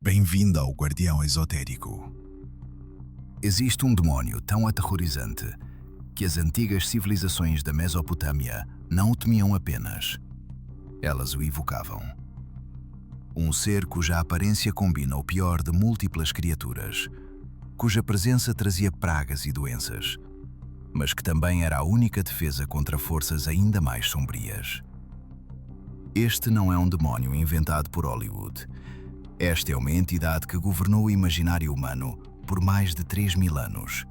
Bem-vindo ao Guardião Esotérico. Existe um demónio tão aterrorizante que as antigas civilizações da Mesopotâmia não o temiam apenas. Elas o evocavam. Um ser cuja aparência combina o pior de múltiplas criaturas, cuja presença trazia pragas e doenças, mas que também era a única defesa contra forças ainda mais sombrias. Este não é um demónio inventado por Hollywood. Esta é uma entidade que governou o imaginário humano por mais de 3.000 anos,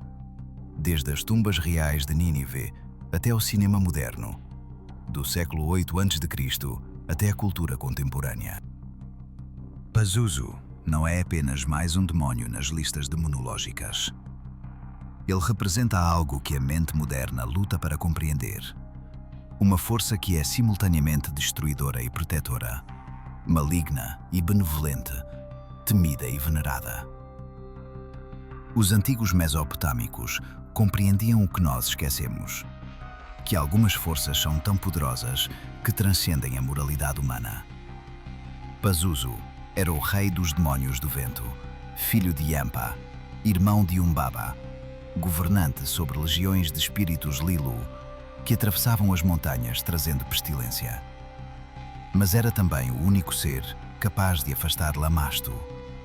desde as tumbas reais de Nínive até o cinema moderno, do século 8 a.C. até a cultura contemporânea. Pazuzu não é apenas mais um demónio nas listas demonológicas. Ele representa algo que a mente moderna luta para compreender. Uma força que é simultaneamente destruidora e protetora, maligna e benevolente, temida e venerada. Os antigos mesopotâmicos compreendiam o que nós esquecemos, que algumas forças são tão poderosas que transcendem a moralidade humana. Pazuzu era o rei dos demónios do vento, filho de Yampa, irmão de Umbaba, governante sobre legiões de espíritos Lilu que atravessavam as montanhas trazendo pestilência. Mas era também o único ser capaz de afastar Lamasto,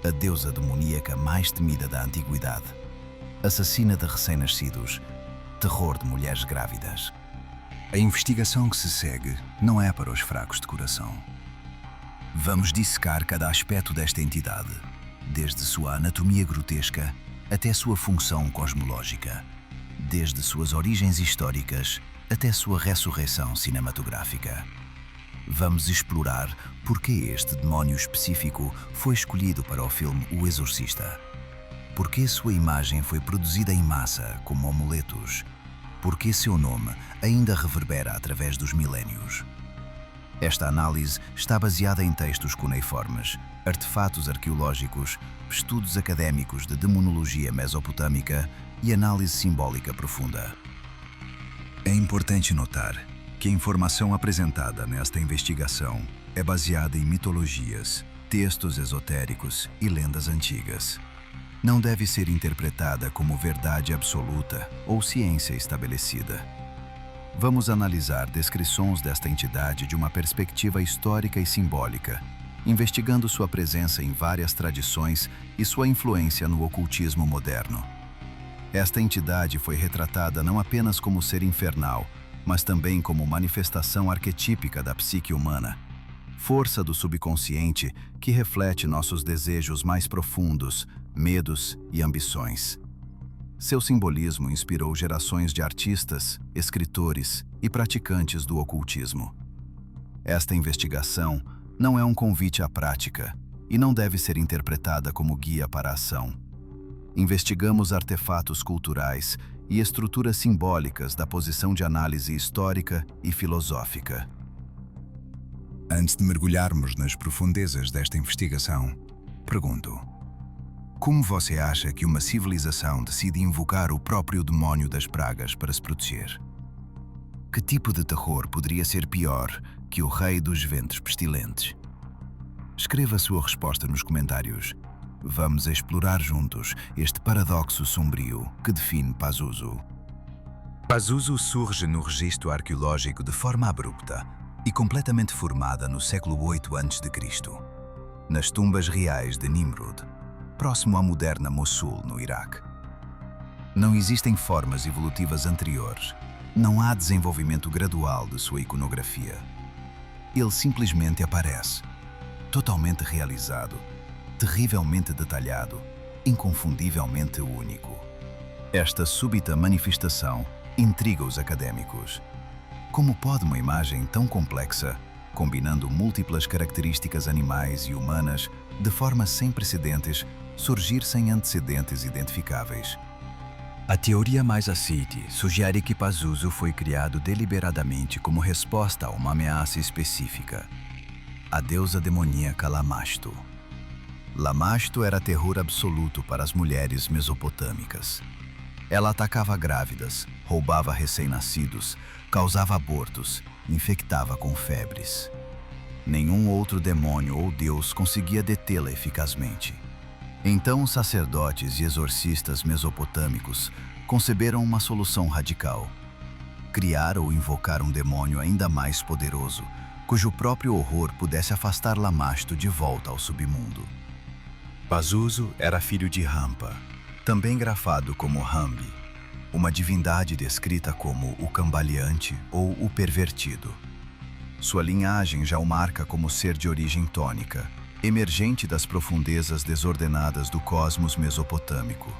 a deusa demoníaca mais temida da antiguidade, assassina de recém-nascidos, terror de mulheres grávidas. A investigação que se segue não é para os fracos de coração. Vamos dissecar cada aspecto desta entidade, desde sua anatomia grotesca até sua função cosmológica, desde suas origens históricas até sua ressurreição cinematográfica. Vamos explorar por que este demónio específico foi escolhido para o filme O Exorcista. Por que sua imagem foi produzida em massa como amuletos. Por que seu nome ainda reverbera através dos milénios. Esta análise está baseada em textos cuneiformes, artefatos arqueológicos, estudos académicos de demonologia mesopotâmica e análise simbólica profunda. É importante notar que a informação apresentada nesta investigação é baseada em mitologias, textos esotéricos e lendas antigas. Não deve ser interpretada como verdade absoluta ou ciência estabelecida. Vamos analisar descrições desta entidade de uma perspectiva histórica e simbólica, investigando sua presença em várias tradições e sua influência no ocultismo moderno. Esta entidade foi retratada não apenas como ser infernal, mas também como manifestação arquetípica da psique humana, força do subconsciente que reflete nossos desejos mais profundos, medos e ambições. Seu simbolismo inspirou gerações de artistas, escritores e praticantes do ocultismo. Esta investigação não é um convite à prática e não deve ser interpretada como guia para a ação. Investigamos artefatos culturais e estruturas simbólicas da posição de análise histórica e filosófica. Antes de mergulharmos nas profundezas desta investigação, pergunto: como você acha que uma civilização decide invocar o próprio demónio das pragas para se proteger? Que tipo de terror poderia ser pior que o rei dos ventos pestilentes? Escreva a sua resposta nos comentários. Vamos explorar juntos este paradoxo sombrio que define Pazuzu. Pazuzu surge no registro arqueológico de forma abrupta e completamente formada no século 8 a.C., nas tumbas reais de Nimrud, próximo à moderna Mossul, no Iraque. Não existem formas evolutivas anteriores, não há desenvolvimento gradual de sua iconografia. Ele simplesmente aparece, totalmente realizado, terrivelmente detalhado, inconfundivelmente único. Esta súbita manifestação intriga os académicos. Como pode uma imagem tão complexa, combinando múltiplas características animais e humanas de forma sem precedentes, surgir sem antecedentes identificáveis? A teoria mais aceite sugere que Pazuzu foi criado deliberadamente como resposta a uma ameaça específica: a deusa demoníaca Lamasto. Lamasto era terror absoluto para as mulheres mesopotâmicas. Ela atacava grávidas, roubava recém-nascidos, causava abortos, infectava com febres. Nenhum outro demônio ou deus conseguia detê-la eficazmente. Então os sacerdotes e exorcistas mesopotâmicos conceberam uma solução radical: criar ou invocar um demônio ainda mais poderoso, cujo próprio horror pudesse afastar Lamashtu de volta ao submundo. Pazuzu era filho de Rampa, também grafado como Hambi, uma divindade descrita como o cambaleante ou o pervertido. Sua linhagem já o marca como ser de origem tônica, emergente das profundezas desordenadas do cosmos mesopotâmico.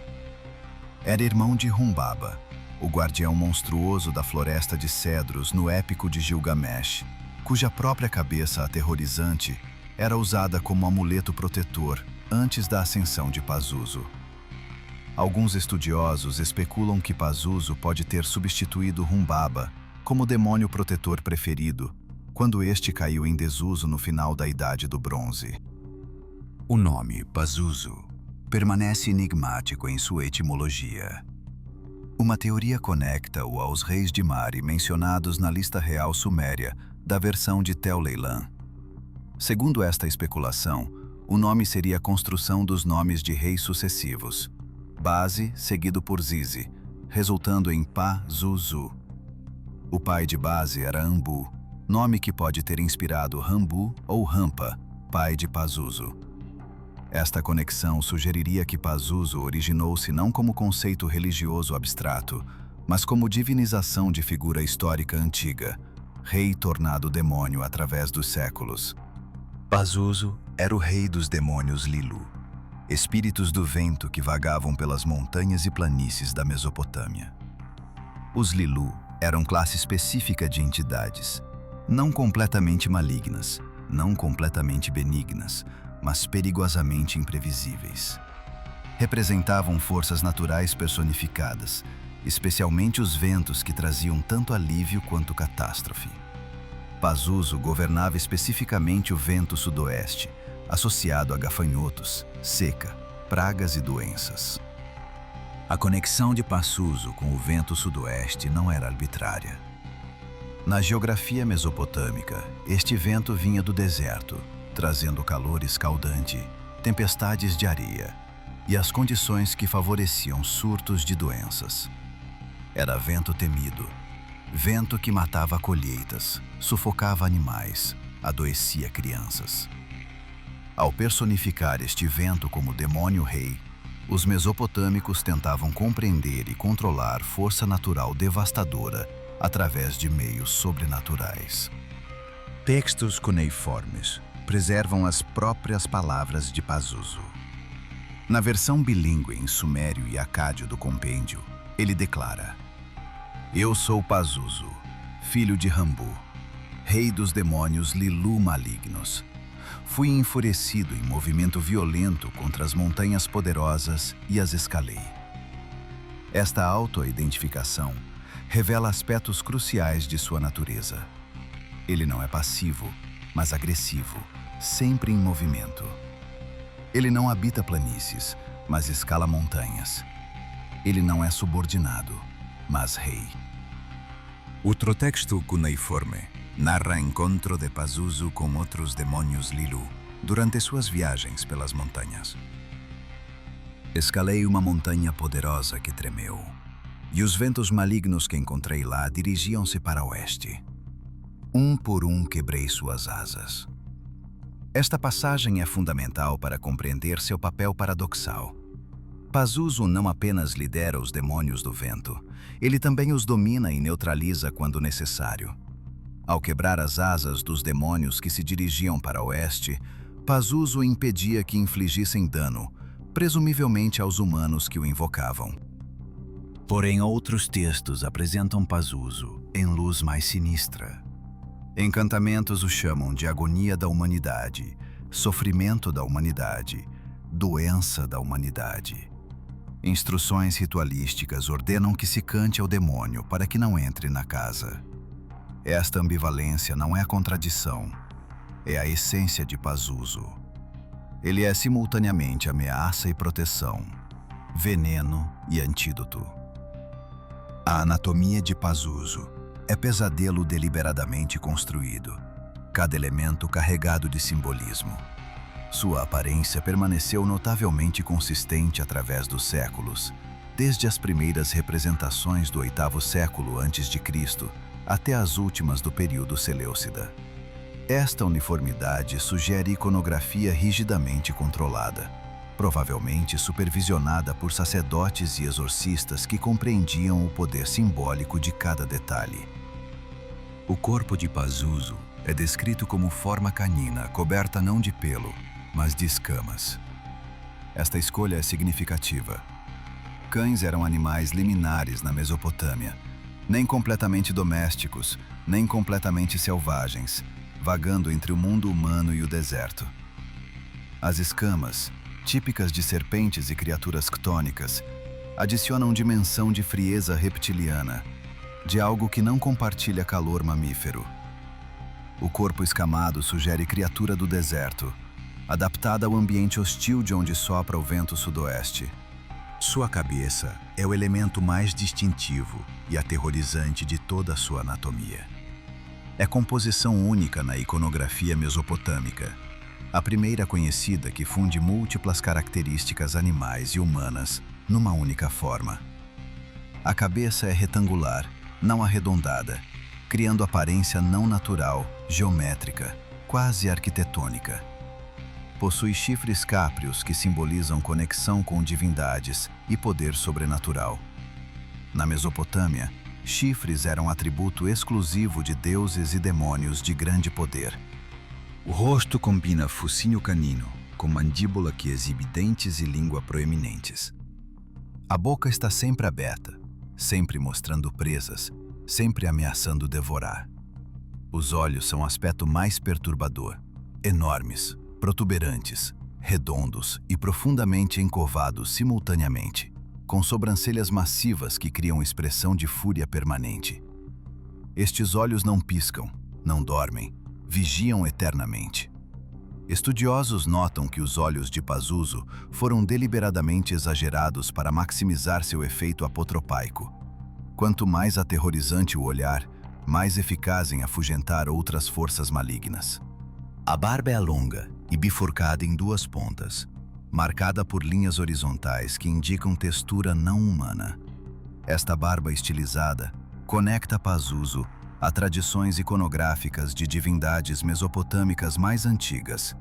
Era irmão de Humbaba, o guardião monstruoso da floresta de cedros no épico de Gilgamesh, cuja própria cabeça aterrorizante era usada como amuleto protetor antes da ascensão de Pazuzu. Alguns estudiosos especulam que Pazuzu pode ter substituído Humbaba como demônio protetor preferido, quando este caiu em desuso no final da Idade do Bronze. O nome Pazuzu permanece enigmático em sua etimologia. Uma teoria conecta-o aos reis de Mari mencionados na lista real suméria da versão de Tel-Leilan. Segundo esta especulação, o nome seria a construção dos nomes de reis sucessivos, Base seguido por Zizi, resultando em Pa-Zu-Zu. O pai de Base era Ambu, nome que pode ter inspirado Rambu ou Rampa, pai de Pazuzu. Esta conexão sugeriria que Pazuzu originou-se não como conceito religioso abstrato, mas como divinização de figura histórica antiga, rei tornado demônio através dos séculos. Pazuzu era o rei dos demônios Lilu, espíritos do vento que vagavam pelas montanhas e planícies da Mesopotâmia. Os Lilu eram classe específica de entidades, não completamente malignas, não completamente benignas, mas perigosamente imprevisíveis. Representavam forças naturais personificadas, especialmente os ventos que traziam tanto alívio quanto catástrofe. Pazuzu governava especificamente o vento sudoeste, associado a gafanhotos, seca, pragas e doenças. A conexão de Pazuzu com o vento sudoeste não era arbitrária. Na geografia mesopotâmica, este vento vinha do deserto, trazendo calor escaldante, tempestades de areia e as condições que favoreciam surtos de doenças. Era vento temido, vento que matava colheitas, sufocava animais, adoecia crianças. Ao personificar este vento como demônio rei, os mesopotâmicos tentavam compreender e controlar força natural devastadora através de meios sobrenaturais. Textos cuneiformes preservam as próprias palavras de Pazuzu. Na versão bilíngue em sumério e acádio do compêndio, ele declara: "Eu sou Pazuzu, filho de Rambu, rei dos demônios Lilu malignos. Fui enfurecido em movimento violento contra as montanhas poderosas e as escalei." Esta autoidentificação revela aspectos cruciais de sua natureza. Ele não é passivo, mas agressivo, sempre em movimento. Ele não habita planícies, mas escala montanhas. Ele não é subordinado, mas rei. Outro texto cuneiforme narra encontro de Pazuzu com outros demônios Lilu durante suas viagens pelas montanhas. Escalei uma montanha poderosa que tremeu, e os ventos malignos que encontrei lá dirigiam-se para oeste. Um por um quebrei suas asas. Esta passagem é fundamental para compreender seu papel paradoxal. Pazuzu não apenas lidera os demônios do vento, ele também os domina e neutraliza quando necessário. Ao quebrar as asas dos demônios que se dirigiam para oeste, Pazuzu impedia que infligissem dano, presumivelmente aos humanos que o invocavam. Porém, outros textos apresentam Pazuzu em luz mais sinistra. Encantamentos o chamam de agonia da humanidade, sofrimento da humanidade, doença da humanidade. Instruções ritualísticas ordenam que se cante ao demônio para que não entre na casa. Esta ambivalência não é contradição, é a essência de Pazuzu. Ele é simultaneamente ameaça e proteção, veneno e antídoto. A anatomia de Pazuzu é pesadelo deliberadamente construído. cada elemento carregado de simbolismo. Sua aparência permaneceu notavelmente consistente através dos séculos, desde as primeiras representações do 8º século a.C. até as últimas do período Seleucida. Esta uniformidade sugere iconografia rigidamente controlada, provavelmente supervisionada por sacerdotes e exorcistas que compreendiam o poder simbólico de cada detalhe. O corpo de Pazuzu é descrito como forma canina, coberta não de pelo, mas de escamas. Esta escolha é significativa. Cães eram animais liminares na Mesopotâmia, nem completamente domésticos, nem completamente selvagens, vagando entre o mundo humano e o deserto. As escamas, típicas de serpentes e criaturas ctônicas, adicionam dimensão de frieza reptiliana, de algo que não compartilha calor mamífero. O corpo escamado sugere criatura do deserto, adaptada ao ambiente hostil de onde sopra o vento sudoeste. Sua cabeça é o elemento mais distintivo e aterrorizante de toda a sua anatomia. É composição única na iconografia mesopotâmica, a primeira conhecida que funde múltiplas características animais e humanas numa única forma. A cabeça é retangular, não arredondada, criando aparência não natural, geométrica, quase arquitetônica. Possui chifres cápreos que simbolizam conexão com divindades e poder sobrenatural. Na Mesopotâmia, chifres eram atributo exclusivo de deuses e demônios de grande poder. O rosto combina focinho canino com mandíbula que exibe dentes e língua proeminentes. A boca está sempre aberta, sempre mostrando presas, sempre ameaçando devorar. Os olhos são o aspecto mais perturbador, enormes, protuberantes, redondos e profundamente encovados simultaneamente, com sobrancelhas massivas que criam expressão de fúria permanente. Estes olhos não piscam, não dormem, vigiam eternamente. Estudiosos notam que os olhos de Pazuzu foram deliberadamente exagerados para maximizar seu efeito apotropaico. Quanto mais aterrorizante o olhar, mais eficaz em afugentar outras forças malignas. A barba é longa e bifurcada em duas pontas, marcada por linhas horizontais que indicam textura não humana. Esta barba estilizada conecta Pazuzu a tradições iconográficas de divindades mesopotâmicas mais antigas,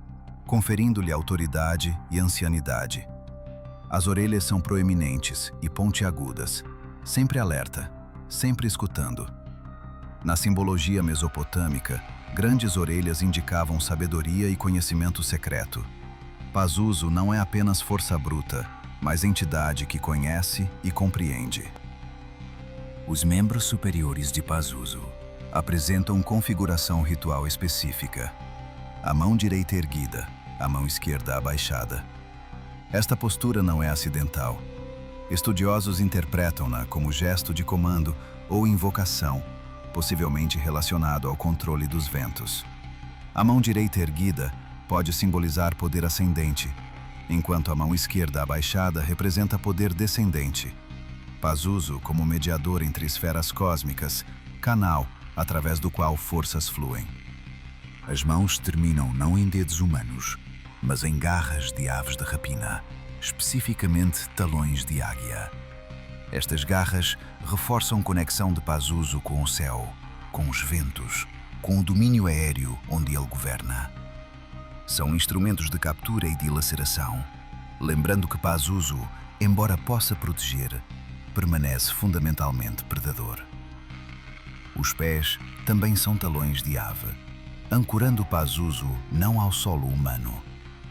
conferindo-lhe autoridade e ancianidade. As orelhas são proeminentes e pontiagudas, sempre alerta, sempre escutando. Na simbologia mesopotâmica, grandes orelhas indicavam sabedoria e conhecimento secreto. Pazuzu não é apenas força bruta, mas entidade que conhece e compreende. Os membros superiores de Pazuzu apresentam configuração ritual específica. A mão direita erguida, a mão esquerda abaixada. Esta postura não é acidental. Estudiosos interpretam-na como gesto de comando ou invocação, possivelmente relacionado ao controle dos ventos. A mão direita erguida pode simbolizar poder ascendente, enquanto a mão esquerda abaixada representa poder descendente. Pazuzu como mediador entre esferas cósmicas, canal através do qual forças fluem. As mãos terminam não em dedos humanos, mas em garras de aves de rapina, especificamente talões de águia. Estas garras reforçam conexão de Pazuzu com o céu, com os ventos, com o domínio aéreo onde ele governa. São instrumentos de captura e dilaceração, lembrando que Pazuzu, embora possa proteger, permanece fundamentalmente predador. Os pés também são talões de ave, ancorando Pazuzu não ao solo humano,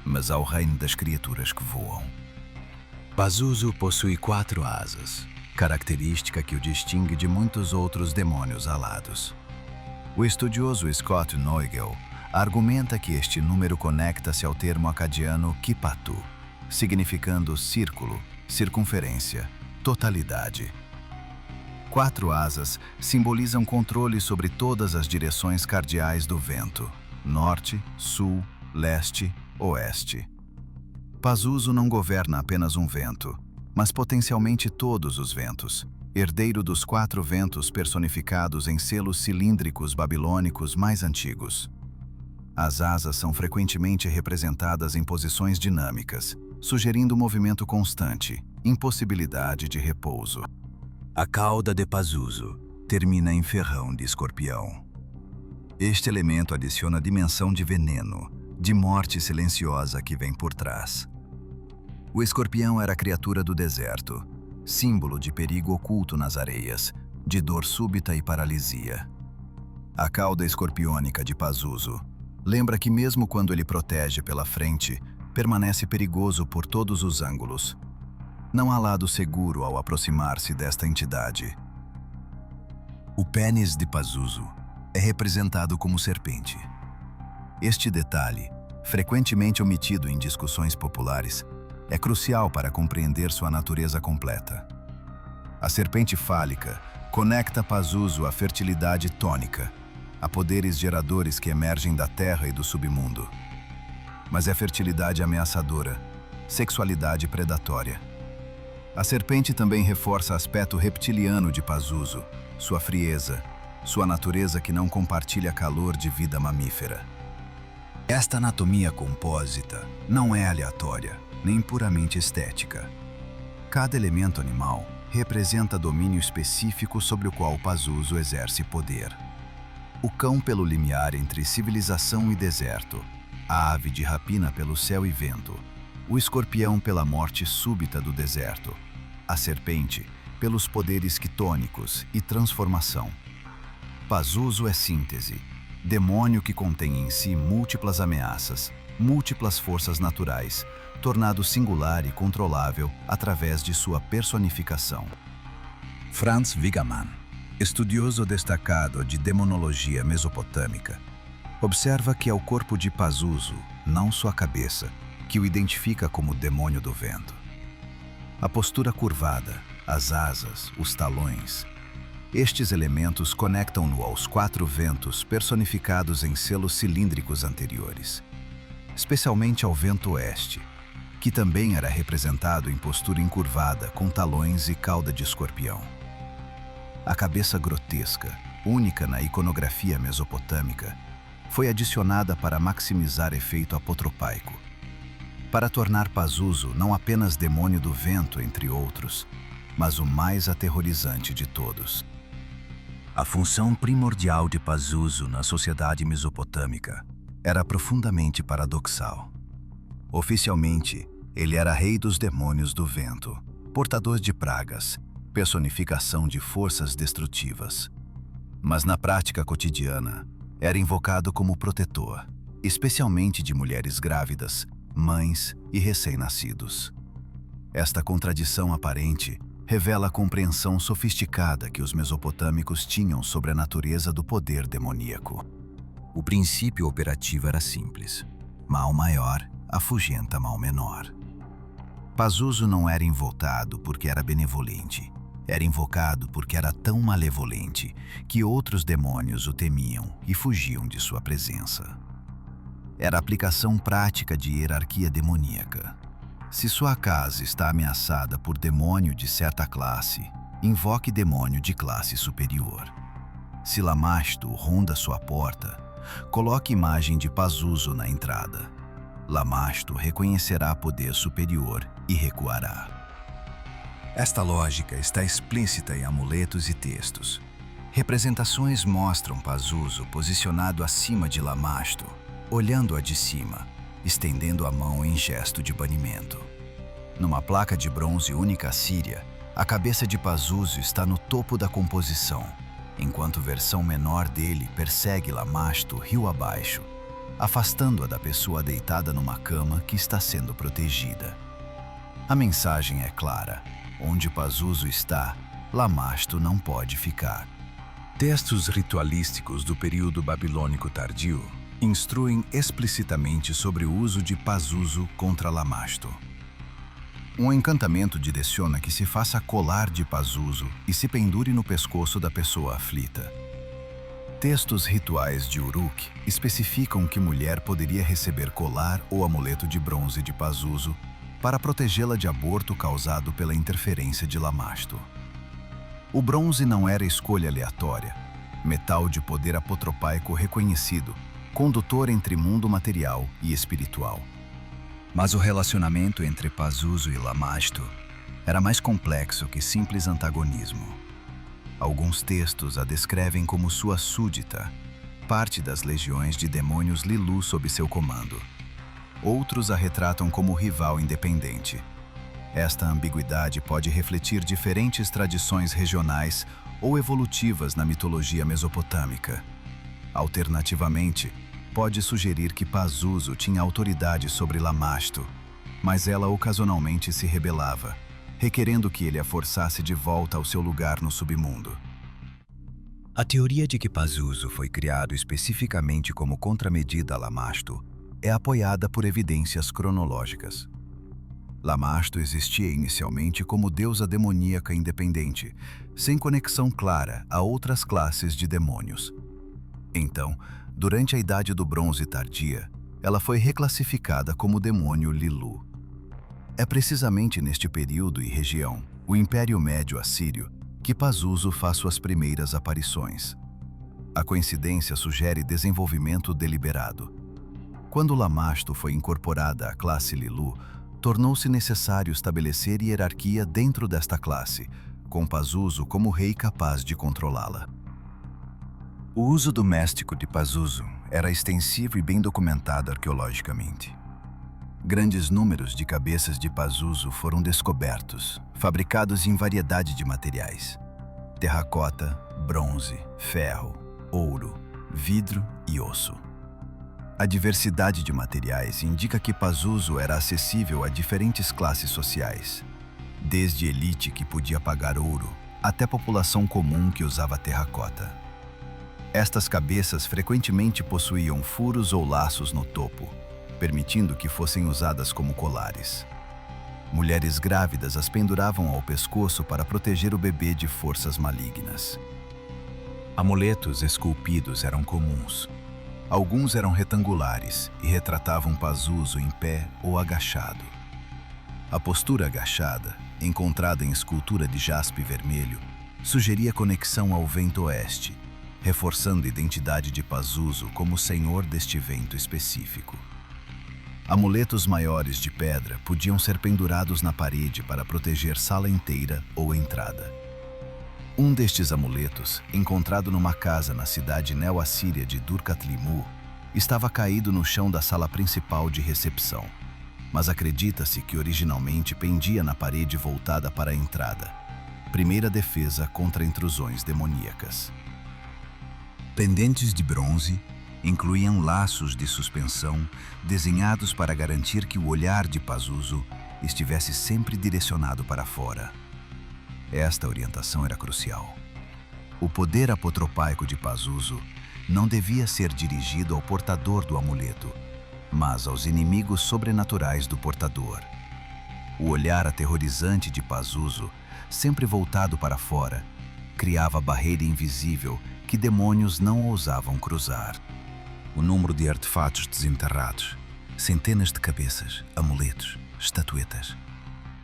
mas ao reino das criaturas que voam. Pazuzu possui 4 asas, característica que o distingue de muitos outros demônios alados. O estudioso Scott Neugel argumenta que este número conecta-se ao termo acadiano Kipatu, significando círculo, circunferência, totalidade. 4 asas simbolizam controle sobre todas as direções cardeais do vento: norte, sul, leste, oeste. Pazuzu não governa apenas um vento, mas potencialmente todos os ventos, herdeiro dos 4 ventos personificados em selos cilíndricos babilônicos mais antigos. As asas são frequentemente representadas em posições dinâmicas, sugerindo movimento constante, impossibilidade de repouso. A cauda de Pazuzu termina em ferrão de escorpião. Este elemento adiciona dimensão de veneno, de morte silenciosa que vem por trás. O escorpião era a criatura do deserto, símbolo de perigo oculto nas areias, de dor súbita e paralisia. A cauda escorpiônica de Pazuzu lembra que mesmo quando ele protege pela frente, permanece perigoso por todos os ângulos. Não há lado seguro ao aproximar-se desta entidade. O pênis de Pazuzu é representado como serpente. Este detalhe, frequentemente omitido em discussões populares, é crucial para compreender sua natureza completa. A serpente fálica conecta Pazuzu à fertilidade tônica, a poderes geradores que emergem da terra e do submundo. Mas é fertilidade ameaçadora, sexualidade predatória. A serpente também reforça o aspecto reptiliano de Pazuzu, sua frieza, sua natureza que não compartilha calor de vida mamífera. Esta anatomia compósita não é aleatória, nem puramente estética. Cada elemento animal representa domínio específico sobre o qual Pazuzu exerce poder. O cão pelo limiar entre civilização e deserto, a ave de rapina pelo céu e vento, o escorpião pela morte súbita do deserto, a serpente pelos poderes quitônicos e transformação. Pazuzu é síntese, demônio que contém em si múltiplas ameaças, múltiplas forças naturais, tornado singular e controlável através de sua personificação. Franz Wigamann, estudioso destacado de demonologia mesopotâmica, observa que é o corpo de Pazuzu, não sua cabeça, que o identifica como demônio do vento. A postura curvada, as asas, os talões, estes elementos conectam-no aos 4 ventos personificados em selos cilíndricos anteriores, especialmente ao vento oeste, que também era representado em postura encurvada com talões e cauda de escorpião. A cabeça grotesca, única na iconografia mesopotâmica, foi adicionada para maximizar efeito apotropaico, para tornar Pazuzu não apenas demônio do vento, entre outros, mas o mais aterrorizante de todos. A função primordial de Pazuzu na sociedade mesopotâmica era profundamente paradoxal. Oficialmente, ele era rei dos demônios do vento, portador de pragas, personificação de forças destrutivas. Mas na prática cotidiana, era invocado como protetor, especialmente de mulheres grávidas, mães e recém-nascidos. Esta contradição aparente revela a compreensão sofisticada que os mesopotâmicos tinham sobre a natureza do poder demoníaco. O princípio operativo era simples. Mal maior afugenta mal menor. Pazuzu não era invocado porque era benevolente. Era invocado porque era tão malevolente que outros demônios o temiam e fugiam de sua presença. Era a aplicação prática de hierarquia demoníaca. Se sua casa está ameaçada por demônio de certa classe, invoque demônio de classe superior. Se Lamasto ronda sua porta, coloque imagem de Pazuzu na entrada. Lamasto reconhecerá poder superior e recuará. Esta lógica está explícita em amuletos e textos. Representações mostram Pazuzu posicionado acima de Lamasto, olhando-a de cima, estendendo a mão em gesto de banimento. Numa placa de bronze única assíria, a cabeça de Pazuzu está no topo da composição, enquanto versão menor dele persegue Lamasto rio abaixo, afastando-a da pessoa deitada numa cama que está sendo protegida. A mensagem é clara: onde Pazuzu está, Lamasto não pode ficar. Textos ritualísticos do período babilônico tardio instruem explicitamente sobre o uso de Pazuzu contra Lamasto. Um encantamento direciona que se faça colar de Pazuzu e se pendure no pescoço da pessoa aflita. Textos rituais de Uruk especificam que mulher poderia receber colar ou amuleto de bronze de Pazuzu para protegê-la de aborto causado pela interferência de Lamasto. O bronze não era escolha aleatória, metal de poder apotropaico reconhecido, condutor entre mundo material e espiritual. Mas o relacionamento entre Pazuzu e Lamasto era mais complexo que simples antagonismo. Alguns textos a descrevem como sua súdita, parte das legiões de demônios Lilu sob seu comando. Outros a retratam como rival independente. Esta ambiguidade pode refletir diferentes tradições regionais ou evolutivas na mitologia mesopotâmica. Alternativamente, pode sugerir que Pazuzu tinha autoridade sobre Lamasto, mas ela ocasionalmente se rebelava, requerendo que ele a forçasse de volta ao seu lugar no submundo. A teoria de que Pazuzu foi criado especificamente como contramedida a Lamasto é apoiada por evidências cronológicas. Lamasto existia inicialmente como deusa demoníaca independente, sem conexão clara a outras classes de demônios. Então, durante a Idade do Bronze tardia, ela foi reclassificada como demônio Lilu. É precisamente neste período e região, o Império Médio Assírio, que Pazuzu faz suas primeiras aparições. A coincidência sugere desenvolvimento deliberado. Quando Lamasto foi incorporada à classe Lilu, tornou-se necessário estabelecer hierarquia dentro desta classe, com Pazuzu como rei capaz de controlá-la. O uso doméstico de Pazuzu era extensivo e bem documentado arqueologicamente. Grandes números de cabeças de Pazuzu foram descobertos, fabricados em variedade de materiais: terracota, bronze, ferro, ouro, vidro e osso. A diversidade de materiais indica que Pazuzu era acessível a diferentes classes sociais, desde elite que podia pagar ouro até população comum que usava terracota. Estas cabeças frequentemente possuíam furos ou laços no topo, permitindo que fossem usadas como colares. Mulheres grávidas as penduravam ao pescoço para proteger o bebê de forças malignas. Amuletos esculpidos eram comuns. Alguns eram retangulares e retratavam Pazuzu em pé ou agachado. A postura agachada, encontrada em escultura de jaspe vermelho, sugeria conexão ao vento oeste, reforçando a identidade de Pazuzu como senhor deste vento específico. Amuletos maiores de pedra podiam ser pendurados na parede para proteger sala inteira ou entrada. Um destes amuletos, encontrado numa casa na cidade neo-assíria de Durkatlimu, estava caído no chão da sala principal de recepção, mas acredita-se que originalmente pendia na parede voltada para a entrada, primeira defesa contra intrusões demoníacas. Pendentes de bronze incluíam laços de suspensão desenhados para garantir que o olhar de Pazuzu estivesse sempre direcionado para fora. Esta orientação era crucial. O poder apotropaico de Pazuzu não devia ser dirigido ao portador do amuleto, mas aos inimigos sobrenaturais do portador. O olhar aterrorizante de Pazuzu, sempre voltado para fora, criava barreira invisível que demônios não ousavam cruzar. O número de artefatos desenterrados, centenas de cabeças, amuletos, estatuetas,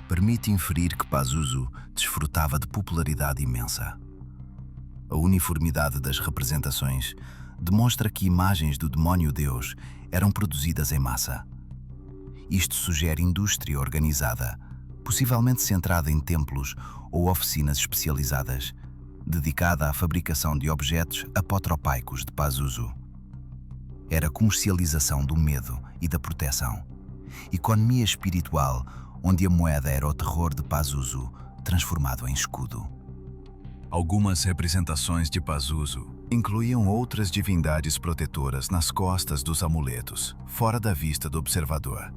permite inferir que Pazuzu desfrutava de popularidade imensa. A uniformidade das representações demonstra que imagens do demónio-deus eram produzidas em massa. Isto sugere indústria organizada, possivelmente centrada em templos ou oficinas especializadas, dedicada à fabricação de objetos apotropaicos de Pazuzu. Era comercialização do medo e da proteção, economia espiritual onde a moeda era o terror de Pazuzu, transformado em escudo. Algumas representações de Pazuzu incluíam outras divindades protetoras nas costas dos amuletos, fora da vista do observador.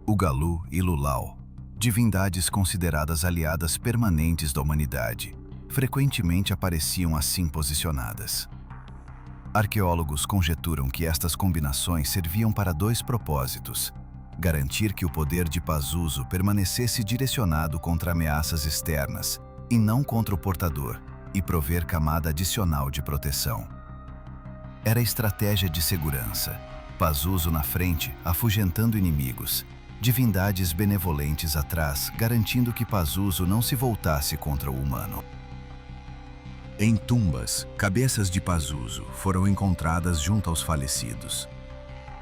O Galu e Lulau, divindades consideradas aliadas permanentes da humanidade, frequentemente apareciam assim posicionadas. Arqueólogos conjecturam que estas combinações serviam para dois propósitos: garantir que o poder de Pazuzu permanecesse direcionado contra ameaças externas e não contra o portador, e prover camada adicional de proteção. Era estratégia de segurança, Pazuzu na frente, afugentando inimigos, divindades benevolentes atrás, garantindo que Pazuzu não se voltasse contra o humano. Em tumbas, cabeças de Pazuzu foram encontradas junto aos falecidos.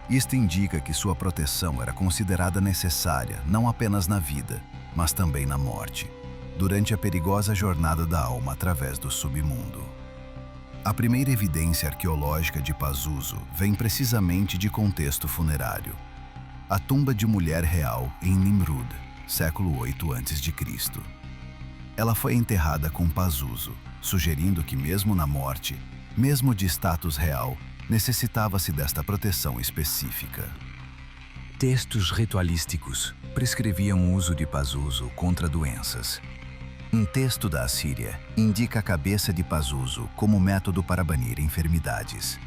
Isto indica que sua proteção era considerada necessária não apenas na vida, mas também na morte, durante a perigosa jornada da alma através do submundo. A primeira evidência arqueológica de Pazuzu vem precisamente de contexto funerário. A tumba de mulher real em Nimrud, século 8 a.C. Ela foi enterrada com Pazuzu, sugerindo que mesmo na morte, mesmo de status real, necessitava-se desta proteção específica. Textos ritualísticos prescreviam o uso de Pazuzu contra doenças. Um texto da Assíria indica a cabeça de Pazuzu como método para banir enfermidades.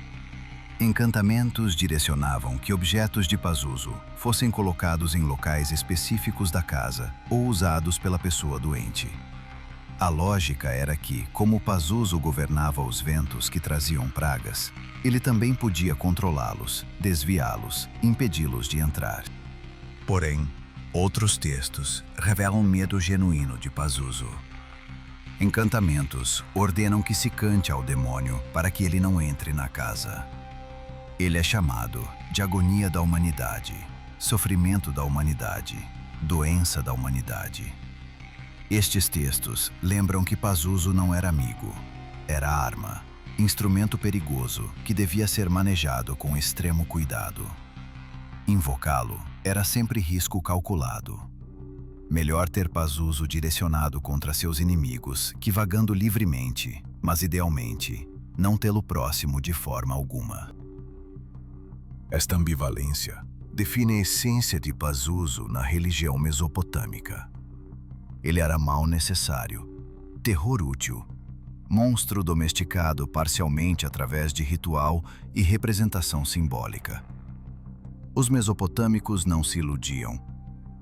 Encantamentos direcionavam que objetos de Pazuzu fossem colocados em locais específicos da casa ou usados pela pessoa doente. A lógica era que, como Pazuzu governava os ventos que traziam pragas, ele também podia controlá-los, desviá-los, impedi-los de entrar. Porém, outros textos revelam medo genuíno de Pazuzu. Encantamentos ordenam que se cante ao demônio para que ele não entre na casa. Ele é chamado de agonia da humanidade, sofrimento da humanidade, doença da humanidade. Estes textos lembram que Pazuzu não era amigo, era arma, instrumento perigoso que devia ser manejado com extremo cuidado. Invocá-lo era sempre risco calculado. Melhor ter Pazuzu direcionado contra seus inimigos que vagando livremente, mas idealmente, não tê-lo próximo de forma alguma. Esta ambivalência define a essência de Pazuzu na religião mesopotâmica. Ele era mal necessário, terror útil, monstro domesticado parcialmente através de ritual e representação simbólica. Os mesopotâmicos não se iludiam.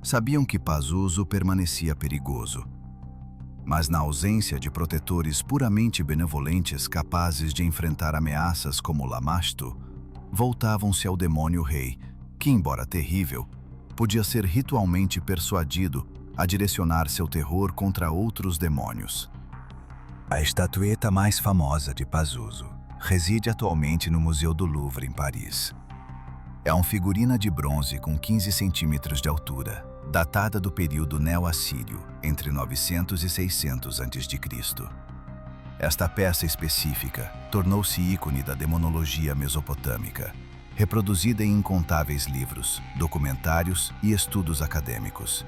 Sabiam que Pazuzu permanecia perigoso. Mas na ausência de protetores puramente benevolentes capazes de enfrentar ameaças como Lamashtu, voltavam-se ao demônio rei, que, embora terrível, podia ser ritualmente persuadido a direcionar seu terror contra outros demônios. A estatueta mais famosa de Pazuzu reside atualmente no Museu do Louvre, em Paris. É uma figurina de bronze com 15 centímetros de altura, datada do período neo-assírio, entre 900 e 600 a.C. Esta peça específica tornou-se ícone da demonologia mesopotâmica, reproduzida em incontáveis livros, documentários e estudos acadêmicos.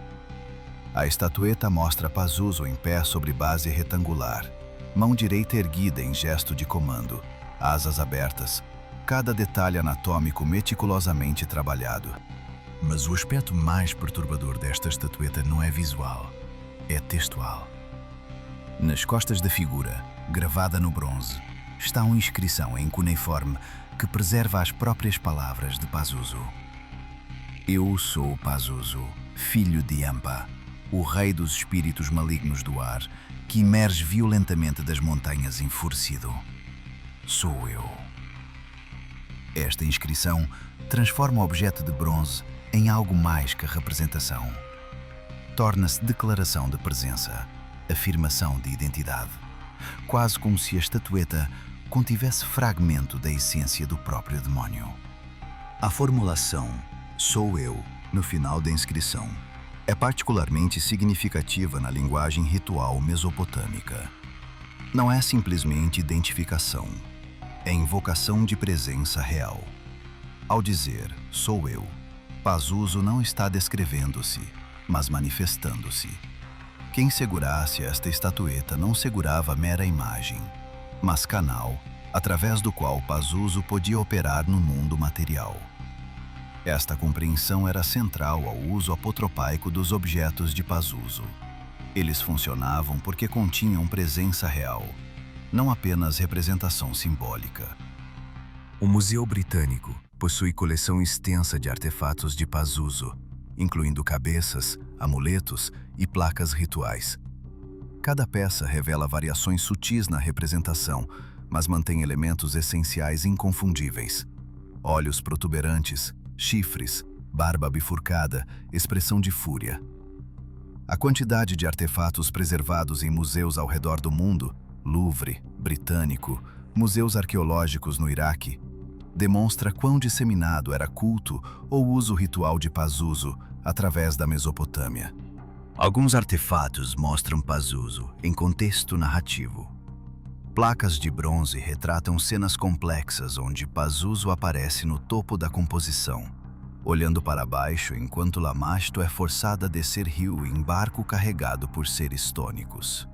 A estatueta mostra Pazuzu em pé sobre base retangular, mão direita erguida em gesto de comando, asas abertas, cada detalhe anatômico meticulosamente trabalhado. Mas o aspecto mais perturbador desta estatueta não é visual, é textual. Nas costas da figura, gravada no bronze, está uma inscrição em cuneiforme que preserva as próprias palavras de Pazuzu. Eu sou Pazuzu, filho de Ampa, o rei dos espíritos malignos do ar, que emerge violentamente das montanhas enfurecido. Sou eu. Esta inscrição transforma o objeto de bronze em algo mais que representação. Torna-se declaração de presença, afirmação de identidade, quase como se a estatueta contivesse fragmento da essência do próprio demônio. A formulação "sou eu" no final da inscrição é particularmente significativa na linguagem ritual mesopotâmica. Não é simplesmente identificação, é invocação de presença real. Ao dizer "sou eu", Pazuzu não está descrevendo-se, mas manifestando-se. Quem segurasse esta estatueta não segurava mera imagem, mas canal, através do qual Pazuzu podia operar no mundo material. Esta compreensão era central ao uso apotropaico dos objetos de Pazuzu. Eles funcionavam porque continham presença real, não apenas representação simbólica. O Museu Britânico possui coleção extensa de artefatos de Pazuzu, incluindo cabeças, amuletos e placas rituais. Cada peça revela variações sutis na representação, mas mantém elementos essenciais inconfundíveis: olhos protuberantes, chifres, barba bifurcada, expressão de fúria. A quantidade de artefatos preservados em museus ao redor do mundo Louvre, britânico, museus arqueológicos no Iraque, demonstra quão disseminado era culto ou uso ritual de Pazuzu através da Mesopotâmia. Alguns artefatos mostram Pazuzu em contexto narrativo. Placas de bronze retratam cenas complexas onde Pazuzu aparece no topo da composição, olhando para baixo enquanto Lamashtu é forçada a descer rio em barco carregado por seres tônicos.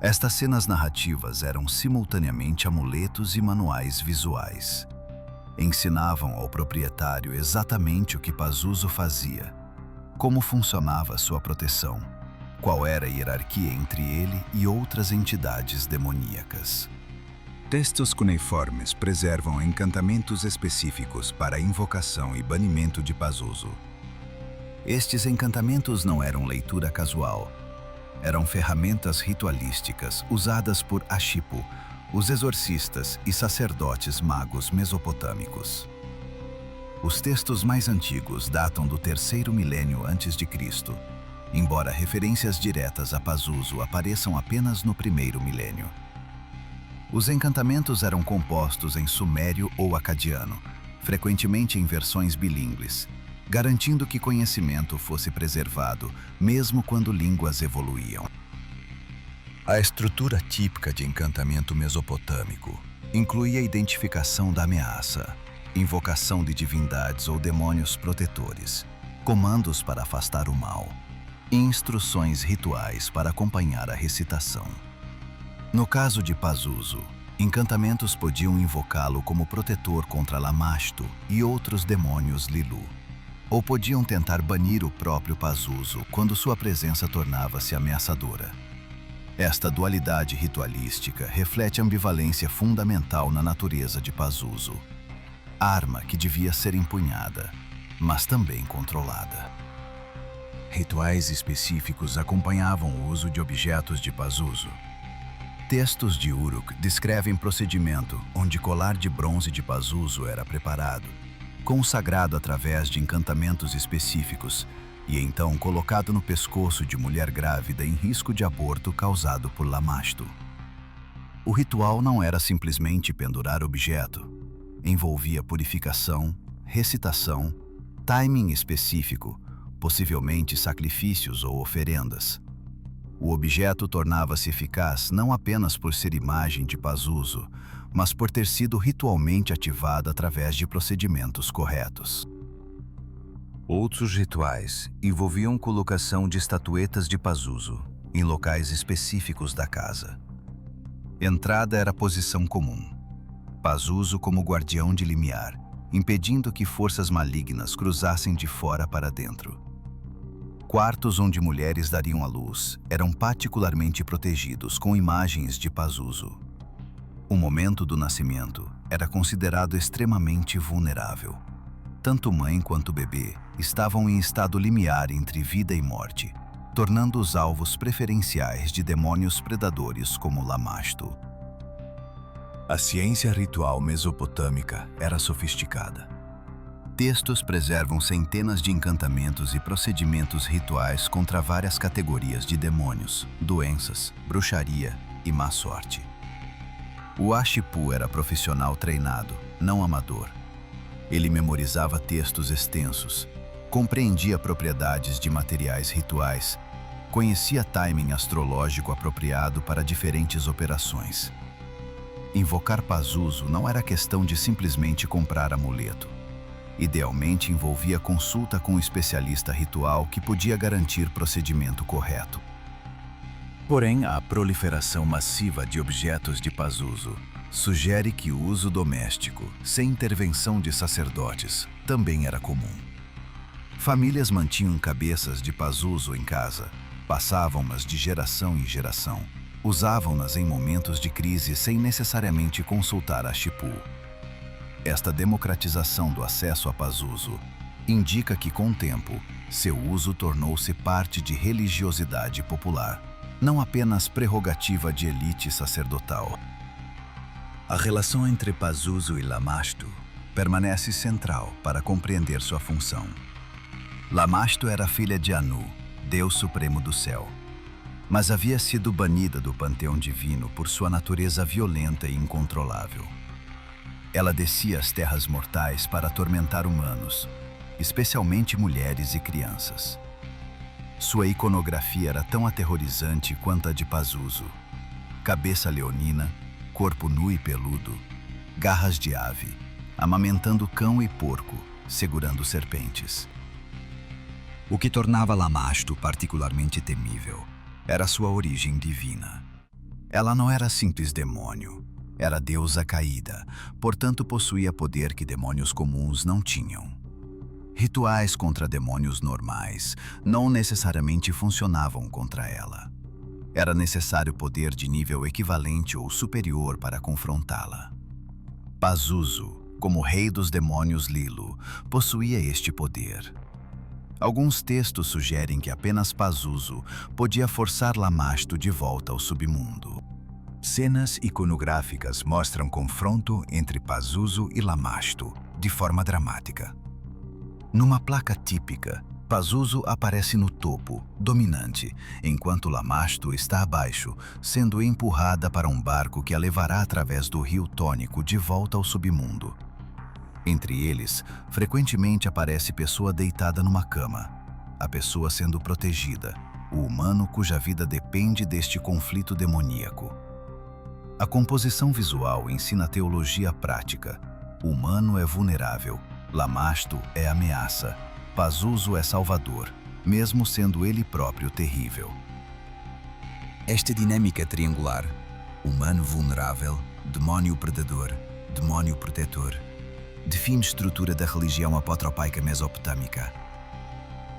Estas cenas narrativas eram simultaneamente amuletos e manuais visuais. Ensinavam ao proprietário exatamente o que Pazuzu fazia, como funcionava sua proteção, qual era a hierarquia entre ele e outras entidades demoníacas. Textos cuneiformes preservam encantamentos específicos para a invocação e banimento de Pazuzu. Estes encantamentos não eram leitura casual. Eram ferramentas ritualísticas usadas por Ashipu, os exorcistas e sacerdotes magos mesopotâmicos. Os textos mais antigos datam do 3º milênio antes de Cristo, embora referências diretas a Pazuzu apareçam apenas no 1º milênio. Os encantamentos eram compostos em sumério ou acadiano, frequentemente em versões bilíngues, garantindo que conhecimento fosse preservado, mesmo quando línguas evoluíam. A estrutura típica de encantamento mesopotâmico incluía a identificação da ameaça, invocação de divindades ou demônios protetores, comandos para afastar o mal, e instruções rituais para acompanhar a recitação. No caso de Pazuzu, encantamentos podiam invocá-lo como protetor contra Lamashtu e outros demônios Lilu, ou podiam tentar banir o próprio Pazuzu quando sua presença tornava-se ameaçadora. Esta dualidade ritualística reflete a ambivalência fundamental na natureza de Pazuzu, arma que devia ser empunhada, mas também controlada. Rituais específicos acompanhavam o uso de objetos de Pazuzu. Textos de Uruk descrevem procedimento onde colar de bronze de Pazuzu era preparado, consagrado através de encantamentos específicos e então colocado no pescoço de mulher grávida em risco de aborto causado por Lamashtu. O ritual não era simplesmente pendurar objeto. Envolvia purificação, recitação, timing específico, possivelmente sacrifícios ou oferendas. O objeto tornava-se eficaz não apenas por ser imagem de Pazuzu, mas por ter sido ritualmente ativado através de procedimentos corretos. Outros rituais envolviam colocação de estatuetas de Pazuzu em locais específicos da casa. Entrada era posição comum. Pazuzu como guardião de limiar, impedindo que forças malignas cruzassem de fora para dentro. Quartos onde mulheres dariam à luz eram particularmente protegidos com imagens de Pazuzu. O momento do nascimento era considerado extremamente vulnerável. Tanto mãe quanto bebê estavam em estado limiar entre vida e morte, tornando-os alvos preferenciais de demônios predadores como Lamashtu. A ciência ritual mesopotâmica era sofisticada. Textos preservam centenas de encantamentos e procedimentos rituais contra várias categorias de demônios, doenças, bruxaria e má sorte. O Ashipu era profissional treinado, não amador. Ele memorizava textos extensos, compreendia propriedades de materiais rituais, conhecia timing astrológico apropriado para diferentes operações. Invocar Pazuzu não era questão de simplesmente comprar amuleto. Idealmente envolvia consulta com um especialista ritual que podia garantir procedimento correto. Porém, a proliferação massiva de objetos de Pazuzu sugere que o uso doméstico, sem intervenção de sacerdotes, também era comum. Famílias mantinham cabeças de Pazuzu em casa, passavam-nas de geração em geração, usavam-nas em momentos de crise sem necessariamente consultar Ashipu. Esta democratização do acesso a Pazuzu indica que, com o tempo, seu uso tornou-se parte de religiosidade popular, não apenas prerrogativa de elite sacerdotal. A relação entre Pazuzu e Lamashtu permanece central para compreender sua função. Lamashtu era filha de Anu, Deus Supremo do Céu. mas havia sido banida do panteão divino por sua natureza violenta e incontrolável. Ela descia às terras mortais para atormentar humanos, especialmente mulheres e crianças. Sua iconografia era tão aterrorizante quanto a de Pazuzu. Cabeça leonina, corpo nu e peludo, garras de ave, amamentando cão e porco, segurando serpentes. O que tornava Lamasto particularmente temível era sua origem divina. Ela não era simples demônio, era deusa caída, portanto possuía poder que demônios comuns não tinham. Rituais contra demônios normais não necessariamente funcionavam contra ela. Era necessário poder de nível equivalente ou superior para confrontá-la. Pazuzu, como rei dos demônios Lilo, possuía este poder. Alguns textos sugerem que apenas Pazuzu podia forçar Lamasto de volta ao submundo. Cenas iconográficas mostram confronto entre Pazuzu e Lamasto, de forma dramática. Numa placa típica, Pazuzu aparece no topo, dominante, enquanto Lamasto está abaixo, sendo empurrada para um barco que a levará através do rio Tônico de volta ao submundo. Entre eles, frequentemente aparece pessoa deitada numa cama, a pessoa sendo protegida, o humano cuja vida depende deste conflito demoníaco. A composição visual ensina a teologia prática. O humano é vulnerável, Lamasto é ameaça, Pazuzu é salvador, mesmo sendo ele próprio terrível. Esta dinâmica triangular, humano vulnerável, demônio predador, demônio protetor, define a estrutura da religião apotropaica mesopotâmica.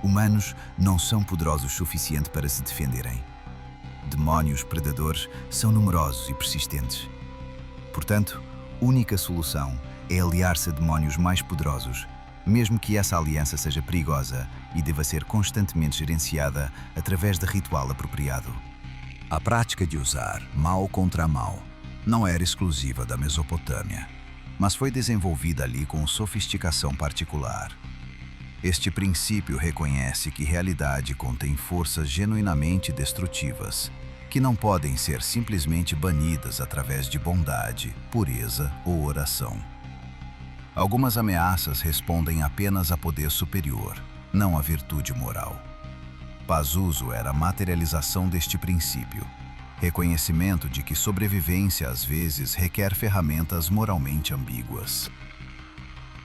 Humanos não são poderosos o suficiente para se defenderem. Demônios predadores são numerosos e persistentes. Portanto, a única solução é aliar-se a demônios mais poderosos, mesmo que essa aliança seja perigosa e deva ser constantemente gerenciada através de ritual apropriado. A prática de usar mal contra mal não era exclusiva da Mesopotâmia, mas foi desenvolvida ali com sofisticação particular. Este princípio reconhece que realidade contém forças genuinamente destrutivas, que não podem ser simplesmente banidas através de bondade, pureza ou oração. Algumas ameaças respondem apenas a poder superior, não a virtude moral. Pazuzu era a materialização deste princípio, reconhecimento de que sobrevivência às vezes requer ferramentas moralmente ambíguas.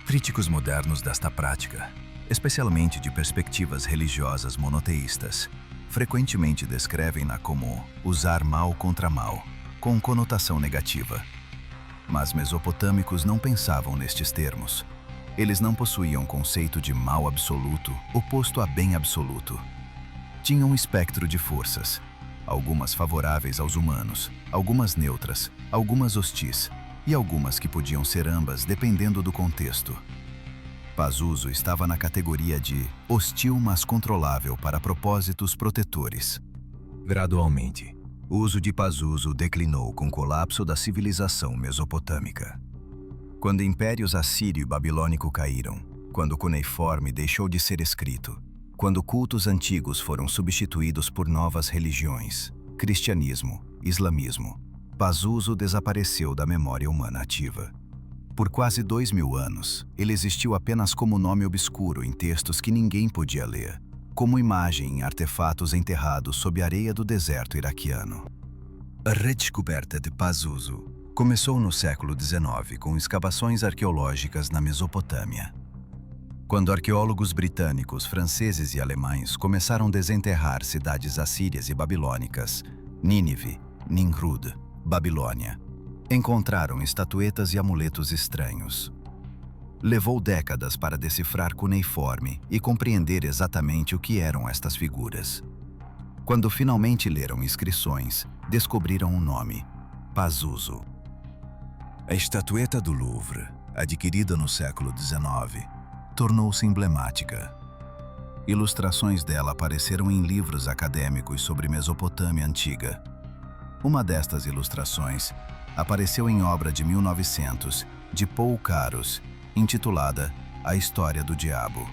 Críticos modernos desta prática, especialmente de perspectivas religiosas monoteístas, frequentemente descrevem-na como usar mal contra mal, com conotação negativa. Mas mesopotâmicos não pensavam nestes termos. Eles não possuíam conceito de mal absoluto oposto a bem absoluto. Tinham um espectro de forças, algumas favoráveis aos humanos, algumas neutras, algumas hostis e algumas que podiam ser ambas dependendo do contexto. Pazuzu estava na categoria de hostil mas controlável para propósitos protetores. Gradualmente, o uso de Pazuzu declinou com o colapso da civilização mesopotâmica. Quando impérios assírio e babilônico caíram, quando o cuneiforme deixou de ser escrito, quando cultos antigos foram substituídos por novas religiões, cristianismo, islamismo, Pazuzu desapareceu da memória humana ativa. Por quase 2000 anos, ele existiu apenas como nome obscuro em textos que ninguém podia ler, como imagem em artefatos enterrados sob a areia do deserto iraquiano. A redescoberta de Pazuzu começou no século XIX com escavações arqueológicas na Mesopotâmia. Quando arqueólogos britânicos, franceses e alemães começaram a desenterrar cidades assírias e babilônicas, Nínive, Nimrud, Babilônia, encontraram estatuetas e amuletos estranhos. Levou décadas para decifrar cuneiforme e compreender exatamente o que eram estas figuras. Quando finalmente leram inscrições, descobriram um nome: Pazuzu. A estatueta do Louvre, adquirida no século XIX, tornou-se emblemática. Ilustrações dela apareceram em livros acadêmicos sobre Mesopotâmia antiga. Uma destas ilustrações apareceu em obra de 1900, de Paul Caros, intitulada A História do Diabo.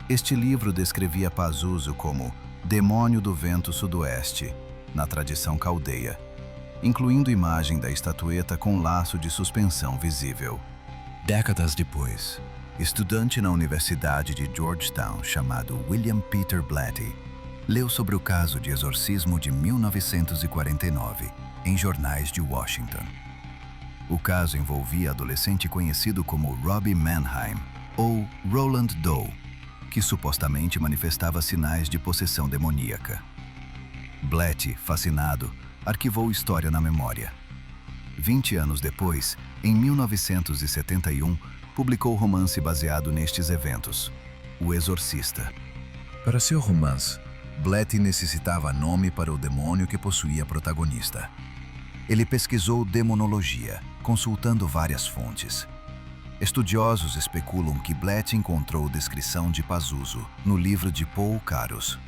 Este livro descrevia Pazuzu como Demônio do Vento Sudoeste, na tradição caldeia, incluindo imagem da estatueta com laço de suspensão visível. Décadas depois, estudante na Universidade de Georgetown chamado William Peter Blatty leu sobre o caso de exorcismo de 1949 em jornais de Washington. O caso envolvia adolescente conhecido como Robbie Mannheim, ou Roland Doe, que supostamente manifestava sinais de possessão demoníaca. Blatty, fascinado, arquivou a história na memória. 20 anos depois, em 1971, publicou romance baseado nestes eventos, O Exorcista. Para seu romance, Blatty necessitava nome para o demônio que possuía a protagonista. Ele pesquisou demonologia, consultando várias fontes. Estudiosos especulam que Blatty encontrou descrição de Pazuzu no livro de Paul Caros.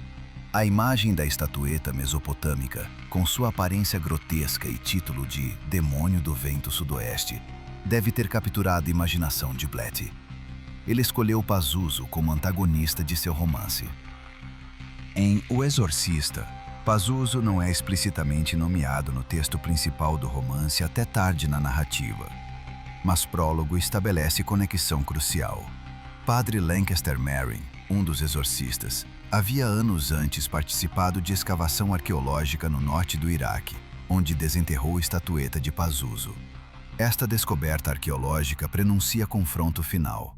A imagem da estatueta mesopotâmica, com sua aparência grotesca e título de Demônio do Vento Sudoeste, deve ter capturado a imaginação de Blatty. Ele escolheu Pazuzu como antagonista de seu romance. Em O Exorcista, Pazuzu não é explicitamente nomeado no texto principal do romance até tarde na narrativa, mas prólogo estabelece conexão crucial. Padre Lancaster Merrin, um dos exorcistas, havia anos antes participado de escavação arqueológica no norte do Iraque, onde desenterrou a estatueta de Pazuzu. Esta descoberta arqueológica prenuncia confronto final.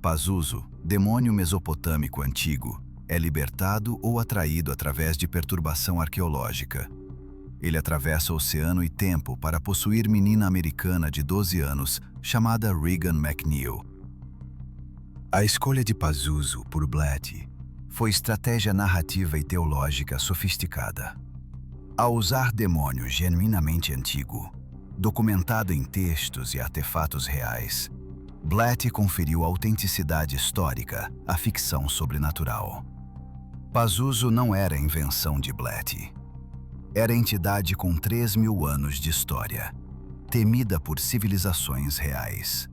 Pazuzu, demônio mesopotâmico antigo, é libertado ou atraído através de perturbação arqueológica. Ele atravessa oceano e tempo para possuir menina americana de 12 anos chamada Regan McNeil. A escolha de Pazuzu por Blatty foi estratégia narrativa e teológica sofisticada. Ao usar demônio genuinamente antigo, documentado em textos e artefatos reais, Blatty conferiu autenticidade histórica à ficção sobrenatural. Pazuzu não era invenção de Blatty. Era entidade com 3.000 anos de história, temida por civilizações reais.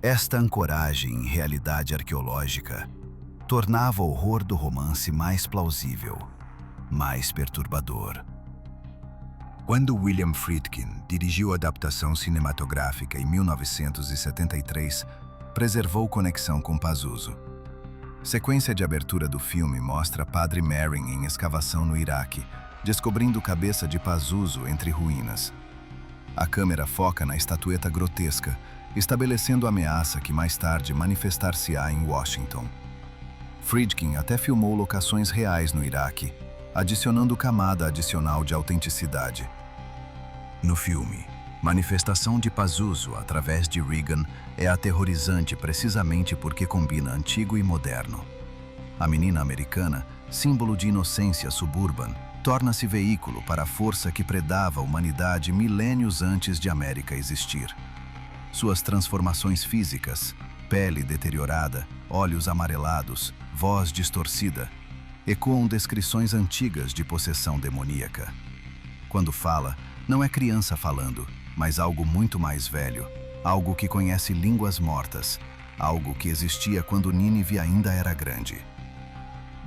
Esta ancoragem em realidade arqueológica tornava o horror do romance mais plausível, mais perturbador. Quando William Friedkin dirigiu a adaptação cinematográfica em 1973, preservou conexão com Pazuzu. Sequência de abertura do filme mostra Padre Merrin em escavação no Iraque, descobrindo cabeça de Pazuzu entre ruínas. A câmera foca na estatueta grotesca, estabelecendo a ameaça que mais tarde manifestar-se-á em Washington. Friedkin até filmou locações reais no Iraque, adicionando camada adicional de autenticidade. No filme, manifestação de Pazuzu através de Regan é aterrorizante precisamente porque combina antigo e moderno. A menina americana, símbolo de inocência suburban, torna-se veículo para a força que predava a humanidade milênios antes de América existir. Suas transformações físicas, pele deteriorada, olhos amarelados, voz distorcida, ecoam descrições antigas de possessão demoníaca. Quando fala, não é criança falando, mas algo muito mais velho, algo que conhece línguas mortas, algo que existia quando Nínive ainda era grande.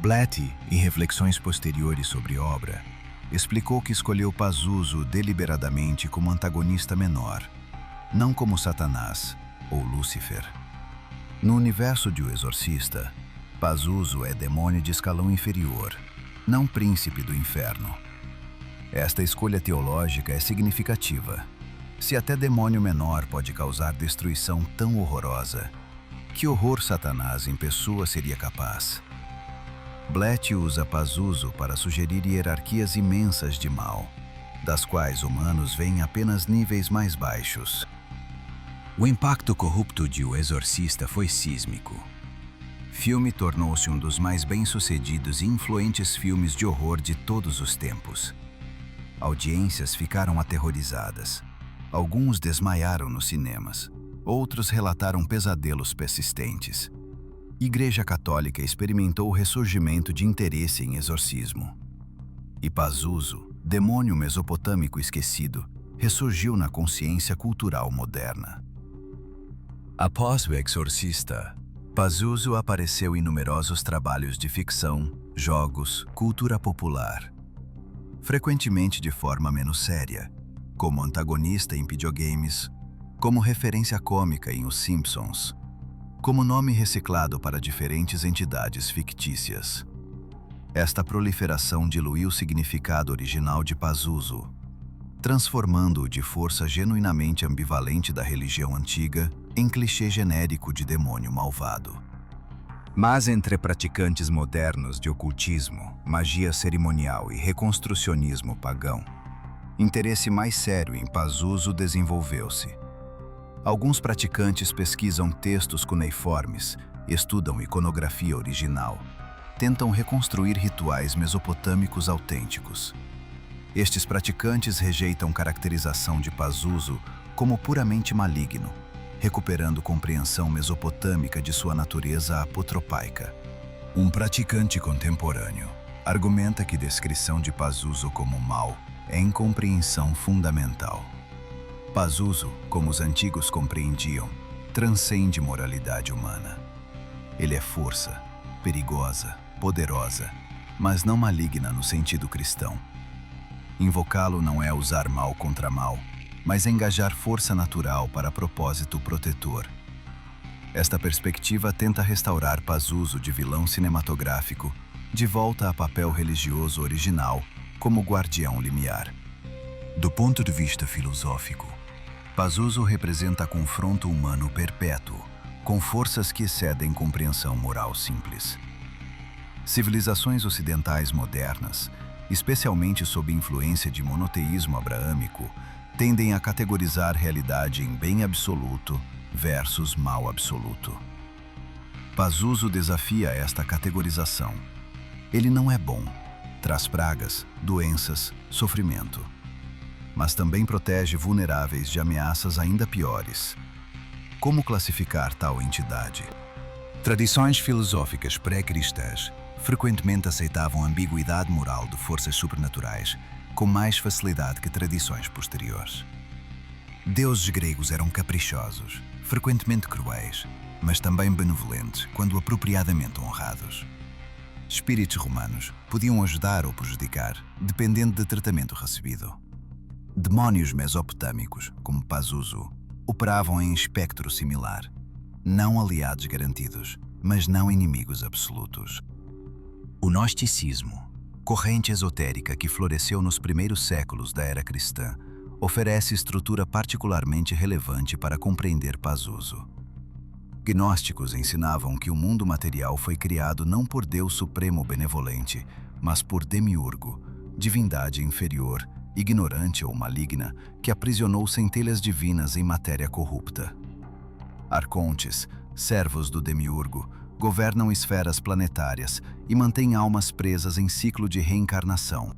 Blatty, em reflexões posteriores sobre a obra, explicou que escolheu Pazuzu deliberadamente como antagonista menor, não como Satanás ou Lúcifer. No universo de O Exorcista, Pazuzu é demônio de escalão inferior, não príncipe do inferno. Esta escolha teológica é significativa. Se até demônio menor pode causar destruição tão horrorosa, que horror Satanás em pessoa seria capaz? Blatty usa Pazuzu para sugerir hierarquias imensas de mal, das quais humanos veem apenas níveis mais baixos. O impacto corrupto de O Exorcista foi sísmico. Filme tornou-se um dos mais bem-sucedidos e influentes filmes de horror de todos os tempos. Audiências ficaram aterrorizadas. Alguns desmaiaram nos cinemas. Outros relataram pesadelos persistentes. Igreja Católica experimentou o ressurgimento de interesse em exorcismo. E Pazuzu, demônio mesopotâmico esquecido, ressurgiu na consciência cultural moderna. Após O Exorcista, Pazuzu apareceu em numerosos trabalhos de ficção, jogos, cultura popular. Frequentemente de forma menos séria, como antagonista em videogames, como referência cômica em Os Simpsons, como nome reciclado para diferentes entidades fictícias. Esta proliferação diluiu o significado original de Pazuzu, transformando-o de força genuinamente ambivalente da religião antiga em clichê genérico de demônio malvado. Mas entre praticantes modernos de ocultismo, magia cerimonial e reconstrucionismo pagão, interesse mais sério em Pazuzu desenvolveu-se. Alguns praticantes pesquisam textos cuneiformes, estudam iconografia original, tentam reconstruir rituais mesopotâmicos autênticos. Estes praticantes rejeitam caracterização de Pazuzu como puramente maligno, recuperando compreensão mesopotâmica de sua natureza apotropaica. Um praticante contemporâneo argumenta que descrição de Pazuzu como mal é incompreensão fundamental. Pazuzu, como os antigos compreendiam, transcende moralidade humana. Ele é força, perigosa, poderosa, mas não maligna no sentido cristão. Invocá-lo não é usar mal contra mal, mas engajar força natural para propósito protetor. Esta perspectiva tenta restaurar Pazuzu de vilão cinematográfico de volta a papel religioso original como guardião limiar. Do ponto de vista filosófico, Pazuzu representa confronto humano perpétuo, com forças que excedem compreensão moral simples. Civilizações ocidentais modernas, especialmente sob influência de monoteísmo abraâmico, tendem a categorizar realidade em bem absoluto versus mal absoluto. Pazuzu desafia esta categorização. Ele não é bom, traz pragas, doenças, sofrimento. Mas também protege vulneráveis de ameaças ainda piores. Como classificar tal entidade? Tradições filosóficas pré-cristãs frequentemente aceitavam a ambiguidade moral de forças sobrenaturais com mais facilidade que tradições posteriores. Deuses gregos eram caprichosos, frequentemente cruéis, mas também benevolentes quando apropriadamente honrados. Espíritos romanos podiam ajudar ou prejudicar, dependendo do tratamento recebido. Demónios mesopotâmicos, como Pazuzu, operavam em espectro similar, não aliados garantidos, mas não inimigos absolutos. O gnosticismo, corrente esotérica que floresceu nos primeiros séculos da era cristã, oferece estrutura particularmente relevante para compreender Pazuzu. Gnósticos ensinavam que o mundo material foi criado não por Deus Supremo Benevolente, mas por Demiurgo, divindade inferior, ignorante ou maligna, que aprisionou centelhas divinas em matéria corrupta. Arcontes, servos do Demiurgo, governam esferas planetárias e mantêm almas presas em ciclo de reencarnação.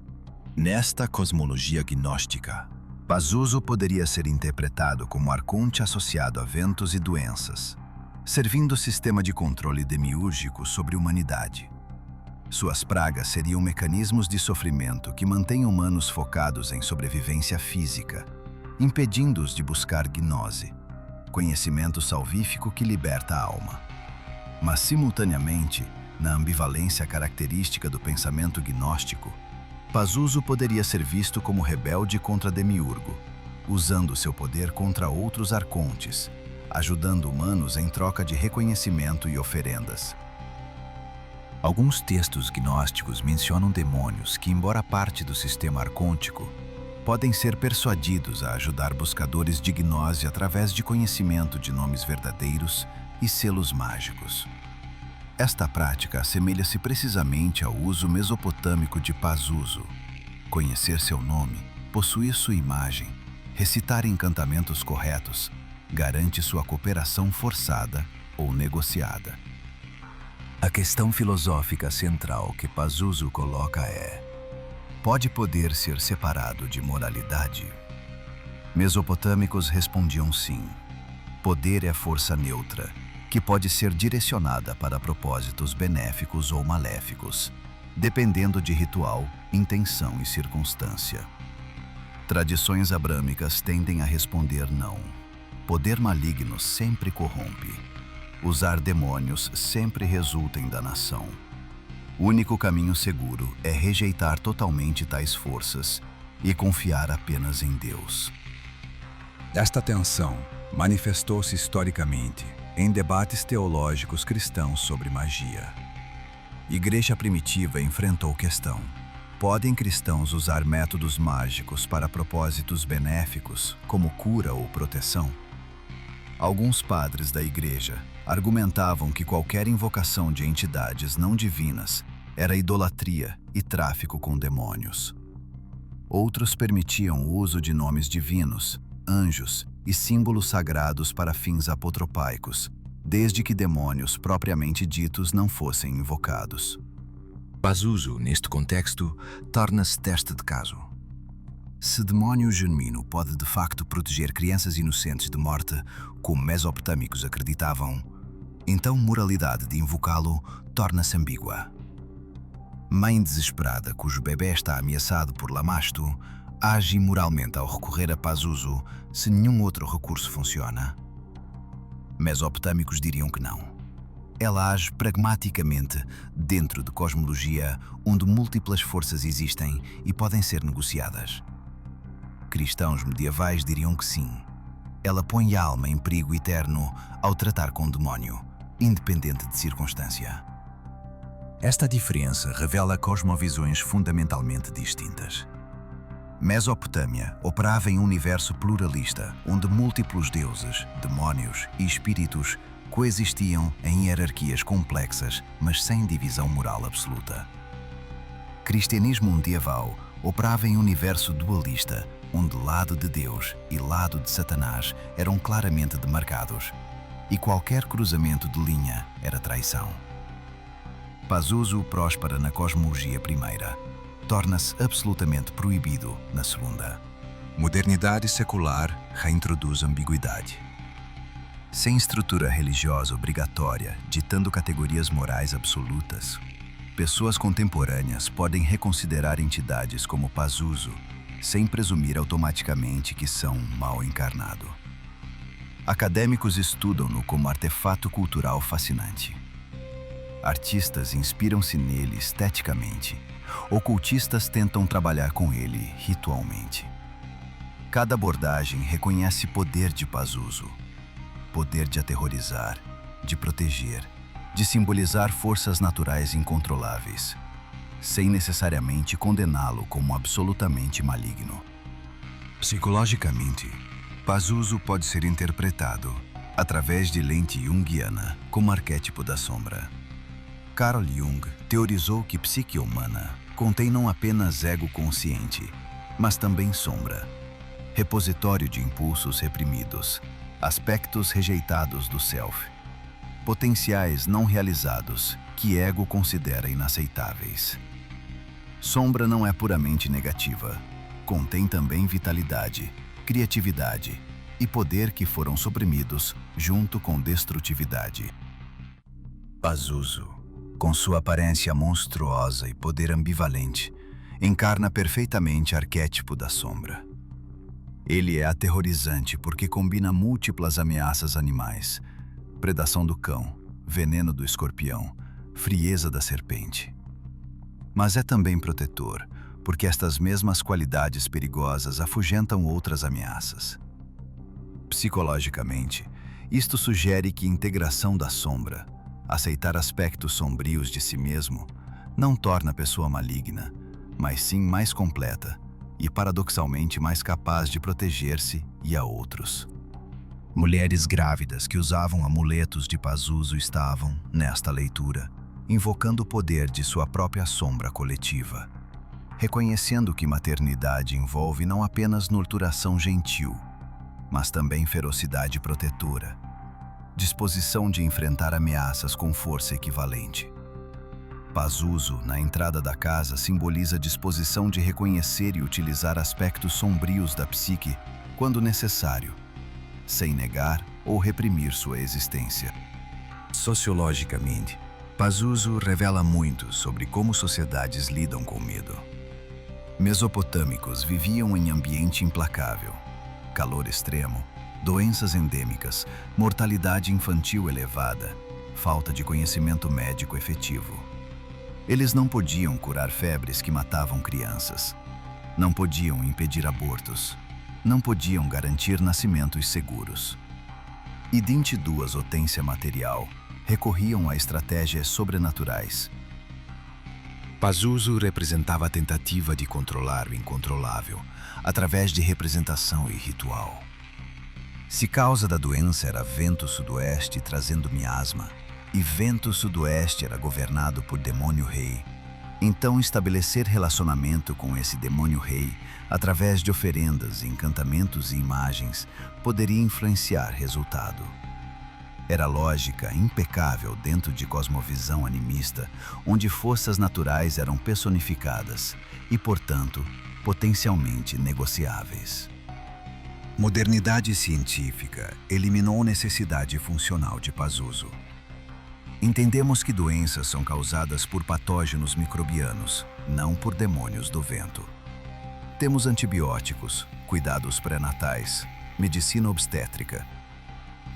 Nesta cosmologia gnóstica, Pazuzu poderia ser interpretado como arconte associado a ventos e doenças, servindo o sistema de controle demiúrgico sobre a humanidade. Suas pragas seriam mecanismos de sofrimento que mantêm humanos focados em sobrevivência física, impedindo-os de buscar gnose, conhecimento salvífico que liberta a alma. Mas, simultaneamente, na ambivalência característica do pensamento gnóstico, Pazuzu poderia ser visto como rebelde contra Demiurgo, usando seu poder contra outros arcontes, ajudando humanos em troca de reconhecimento e oferendas. Alguns textos gnósticos mencionam demônios que, embora parte do sistema arcôntico, podem ser persuadidos a ajudar buscadores de gnose através de conhecimento de nomes verdadeiros e selos mágicos. Esta prática assemelha-se precisamente ao uso mesopotâmico de Pazuzu. Conhecer seu nome, possuir sua imagem, recitar encantamentos corretos, garante sua cooperação forçada ou negociada. A questão filosófica central que Pazuzu coloca é: pode poder ser separado de moralidade? Mesopotâmicos respondiam sim. Poder é força neutra, que pode ser direcionada para propósitos benéficos ou maléficos, dependendo de ritual, intenção e circunstância. Tradições abrâmicas tendem a responder não. Poder maligno sempre corrompe. Usar demônios sempre resulta em danação. O único caminho seguro é rejeitar totalmente tais forças e confiar apenas em Deus. Esta tensão manifestou-se historicamente em debates teológicos cristãos sobre magia. Igreja primitiva enfrentou questão: podem cristãos usar métodos mágicos para propósitos benéficos, como cura ou proteção? Alguns padres da igreja argumentavam que qualquer invocação de entidades não divinas era idolatria e tráfico com demônios. Outros permitiam o uso de nomes divinos, anjos e símbolos sagrados para fins apotropaicos, desde que demônios propriamente ditos não fossem invocados. Pazuzu, neste contexto, torna-se teste de caso. Se demónio genuíno pode de facto proteger crianças inocentes de morte, como mesopotâmicos acreditavam, então moralidade de invocá-lo torna-se ambígua. Mãe desesperada cujo bebê está ameaçado por Lamasto age imoralmente ao recorrer a Pazuzu se nenhum outro recurso funciona? Mesopotâmicos diriam que não. Ela age pragmaticamente dentro de cosmologia onde múltiplas forças existem e podem ser negociadas. Cristãos medievais diriam que sim. Ela põe a alma em perigo eterno ao tratar com o demónio, independente de circunstância. Esta diferença revela cosmovisões fundamentalmente distintas. Mesopotâmia operava em um universo pluralista, onde múltiplos deuses, demónios e espíritos coexistiam em hierarquias complexas, mas sem divisão moral absoluta. Cristianismo medieval operava em um universo dualista, onde lado de Deus e lado de Satanás eram claramente demarcados, e qualquer cruzamento de linha era traição. Pazuzu próspera na cosmologia primeira, torna-se absolutamente proibido na segunda. Modernidade secular reintroduz ambiguidade. Sem estrutura religiosa obrigatória, ditando categorias morais absolutas, pessoas contemporâneas podem reconsiderar entidades como Pazuzu, sem presumir automaticamente que são um mal encarnado. Acadêmicos estudam-no como artefato cultural fascinante. Artistas inspiram-se nele esteticamente. Ocultistas tentam trabalhar com ele ritualmente. Cada abordagem reconhece poder de Pazuzu, poder de aterrorizar, de proteger, de simbolizar forças naturais incontroláveis, sem necessariamente condená-lo como absolutamente maligno. Psicologicamente, Pazuzu pode ser interpretado, através de lente junguiana, como arquétipo da sombra. Carl Jung teorizou que psique humana contém não apenas ego consciente, mas também sombra, repositório de impulsos reprimidos, aspectos rejeitados do self, potenciais não realizados que ego considera inaceitáveis. Sombra não é puramente negativa, contém também vitalidade, criatividade e poder que foram suprimidos junto com destrutividade. Pazuzu, com sua aparência monstruosa e poder ambivalente, encarna perfeitamente o arquétipo da sombra. Ele é aterrorizante porque combina múltiplas ameaças animais: predação do cão, veneno do escorpião, frieza da serpente. Mas é também protetor, porque estas mesmas qualidades perigosas afugentam outras ameaças. Psicologicamente, isto sugere que a integração da sombra, aceitar aspectos sombrios de si mesmo, não torna a pessoa maligna, mas sim mais completa e paradoxalmente mais capaz de proteger-se e a outros. Mulheres grávidas que usavam amuletos de Pazuzu estavam, nesta leitura, invocando o poder de sua própria sombra coletiva, reconhecendo que maternidade envolve não apenas nurturação gentil, mas também ferocidade protetora, disposição de enfrentar ameaças com força equivalente. Pazuzu, na entrada da casa, simboliza a disposição de reconhecer e utilizar aspectos sombrios da psique quando necessário, sem negar ou reprimir sua existência. Sociologicamente, Pazuzu revela muito sobre como sociedades lidam com medo. Mesopotâmicos viviam em ambiente implacável, calor extremo, doenças endêmicas, mortalidade infantil elevada, falta de conhecimento médico efetivo. Eles não podiam curar febres que matavam crianças. Não podiam impedir abortos. Não podiam garantir nascimentos seguros. Idinte duas otência material, recorriam a estratégias sobrenaturais. Pazuzu representava a tentativa de controlar o incontrolável, através de representação e ritual. Se causa da doença era vento sudoeste trazendo miasma, e vento sudoeste era governado por demônio rei, então estabelecer relacionamento com esse demônio rei, através de oferendas, encantamentos e imagens, poderia influenciar resultado. Era lógica impecável dentro de cosmovisão animista, onde forças naturais eram personificadas e, portanto, potencialmente negociáveis. Modernidade científica eliminou a necessidade funcional de Pazuzu. Entendemos que doenças são causadas por patógenos microbianos, não por demônios do vento. Temos antibióticos, cuidados pré-natais, medicina obstétrica.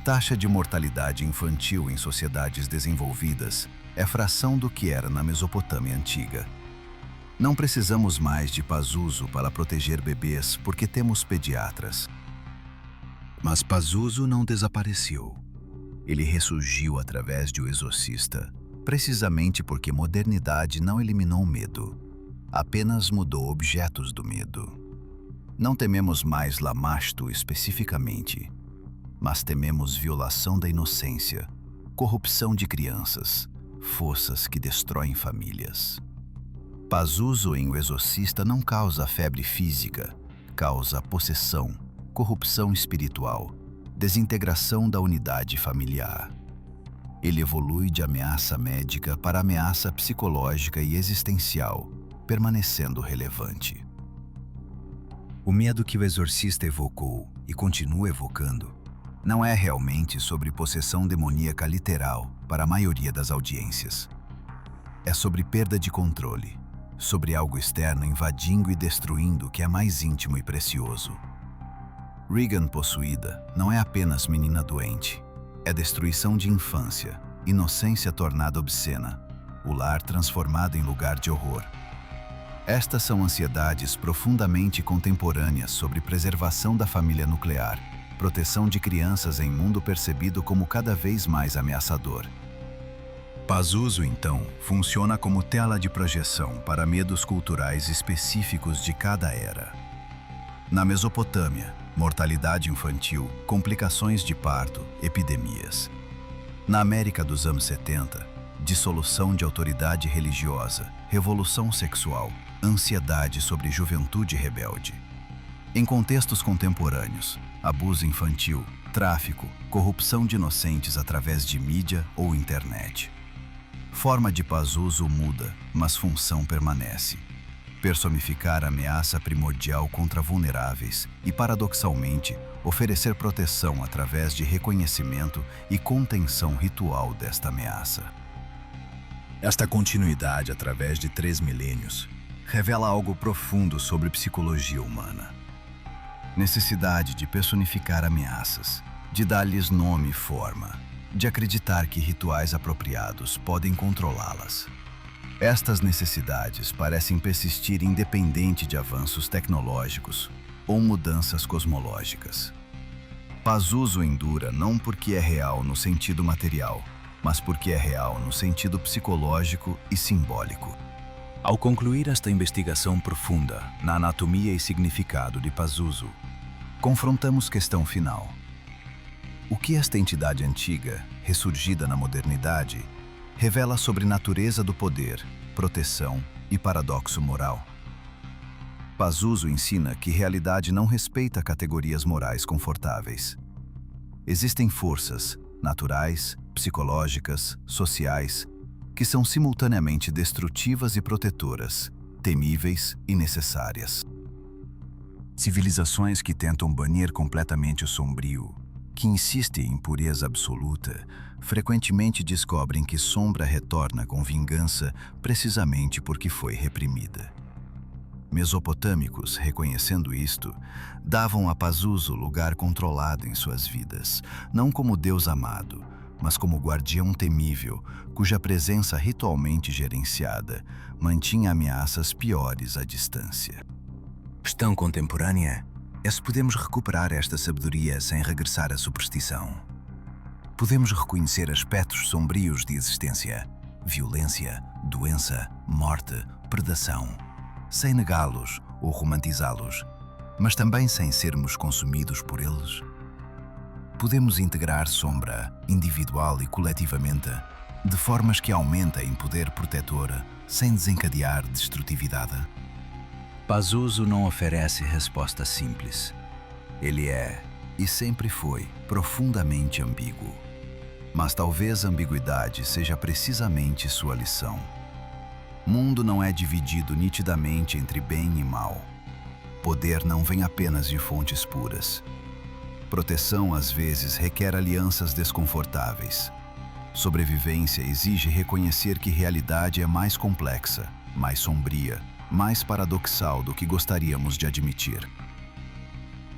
Taxa de mortalidade infantil em sociedades desenvolvidas é fração do que era na Mesopotâmia antiga. Não precisamos mais de Pazuzu para proteger bebês porque temos pediatras. Mas Pazuzu não desapareceu. Ele ressurgiu através de O Exorcista, precisamente porque modernidade não eliminou o medo, apenas mudou objetos do medo. Não tememos mais Lamasto especificamente, mas tememos violação da inocência, corrupção de crianças, forças que destroem famílias. Pazuzu em O Exorcista não causa febre física, causa possessão, corrupção espiritual, desintegração da unidade familiar. Ele evolui de ameaça médica para ameaça psicológica e existencial, permanecendo relevante. O medo que o exorcista evocou e continua evocando não é realmente sobre possessão demoníaca literal para a maioria das audiências. É sobre perda de controle, sobre algo externo invadindo e destruindo o que é mais íntimo e precioso. Regan possuída não é apenas menina doente, é destruição de infância, inocência tornada obscena, o lar transformado em lugar de horror. Estas são ansiedades profundamente contemporâneas sobre preservação da família nuclear, proteção de crianças em mundo percebido como cada vez mais ameaçador. Pazuzu, então, funciona como tela de projeção para medos culturais específicos de cada era. Na Mesopotâmia, mortalidade infantil, complicações de parto, epidemias. Na América dos anos 70, dissolução de autoridade religiosa, revolução sexual, ansiedade sobre juventude rebelde. Em contextos contemporâneos, abuso infantil, tráfico, corrupção de inocentes através de mídia ou internet. Forma de Pazuzu muda, mas função permanece. Personificar a ameaça primordial contra vulneráveis e, paradoxalmente, oferecer proteção através de reconhecimento e contenção ritual desta ameaça. Esta continuidade através de 3 milênios revela algo profundo sobre psicologia humana. Necessidade de personificar ameaças, de dar-lhes nome e forma, de acreditar que rituais apropriados podem controlá-las. Estas necessidades parecem persistir independente de avanços tecnológicos ou mudanças cosmológicas. Pazuzu endura não porque é real no sentido material, mas porque é real no sentido psicológico e simbólico. Ao concluir esta investigação profunda na anatomia e significado de Pazuzu, confrontamos questão final. O que esta entidade antiga, ressurgida na modernidade, revela sobre natureza do poder, proteção e paradoxo moral? Pazuzu ensina que realidade não respeita categorias morais confortáveis. Existem forças naturais, psicológicas, sociais, que são simultaneamente destrutivas e protetoras, temíveis e necessárias. Civilizações que tentam banir completamente o sombrio, que insistem em pureza absoluta, frequentemente descobrem que sombra retorna com vingança precisamente porque foi reprimida. Mesopotâmicos, reconhecendo isto, davam a Pazuzu lugar controlado em suas vidas, não como Deus amado, mas como guardião temível, cuja presença ritualmente gerenciada mantinha ameaças piores à distância. Questão contemporânea é se podemos recuperar esta sabedoria sem regressar à superstição. Podemos reconhecer aspectos sombrios de existência, violência, doença, morte, predação, sem negá-los ou romantizá-los, mas também sem sermos consumidos por eles. Podemos integrar sombra, individual e coletivamente, de formas que aumentem poder protetor, sem desencadear destrutividade. Pazuzu não oferece resposta simples. Ele é, e sempre foi, profundamente ambíguo. Mas talvez a ambiguidade seja precisamente sua lição. Mundo não é dividido nitidamente entre bem e mal. Poder não vem apenas de fontes puras. Proteção, às vezes, requer alianças desconfortáveis. Sobrevivência exige reconhecer que realidade é mais complexa, mais sombria, mais paradoxal do que gostaríamos de admitir.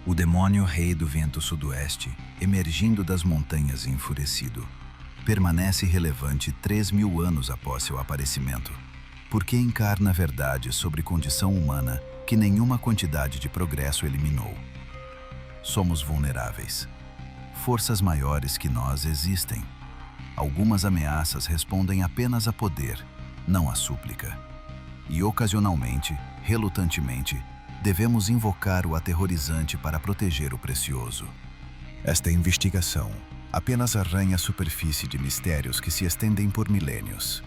O demônio rei do vento sudoeste, emergindo das montanhas enfurecido, permanece relevante 3.000 anos após seu aparecimento, porque encarna a verdade sobre condição humana que nenhuma quantidade de progresso eliminou. Somos vulneráveis. Forças maiores que nós existem. Algumas ameaças respondem apenas a poder, não a súplica. E ocasionalmente, relutantemente, devemos invocar o aterrorizante para proteger o precioso. Esta investigação apenas arranha a superfície de mistérios que se estendem por milênios.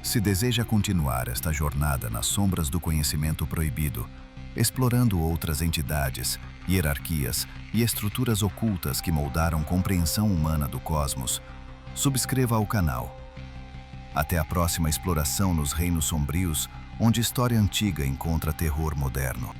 Se deseja continuar esta jornada nas sombras do conhecimento proibido, explorando outras entidades, hierarquias e estruturas ocultas que moldaram compreensão humana do cosmos, subscreva ao canal. Até a próxima exploração nos reinos sombrios, onde história antiga encontra terror moderno.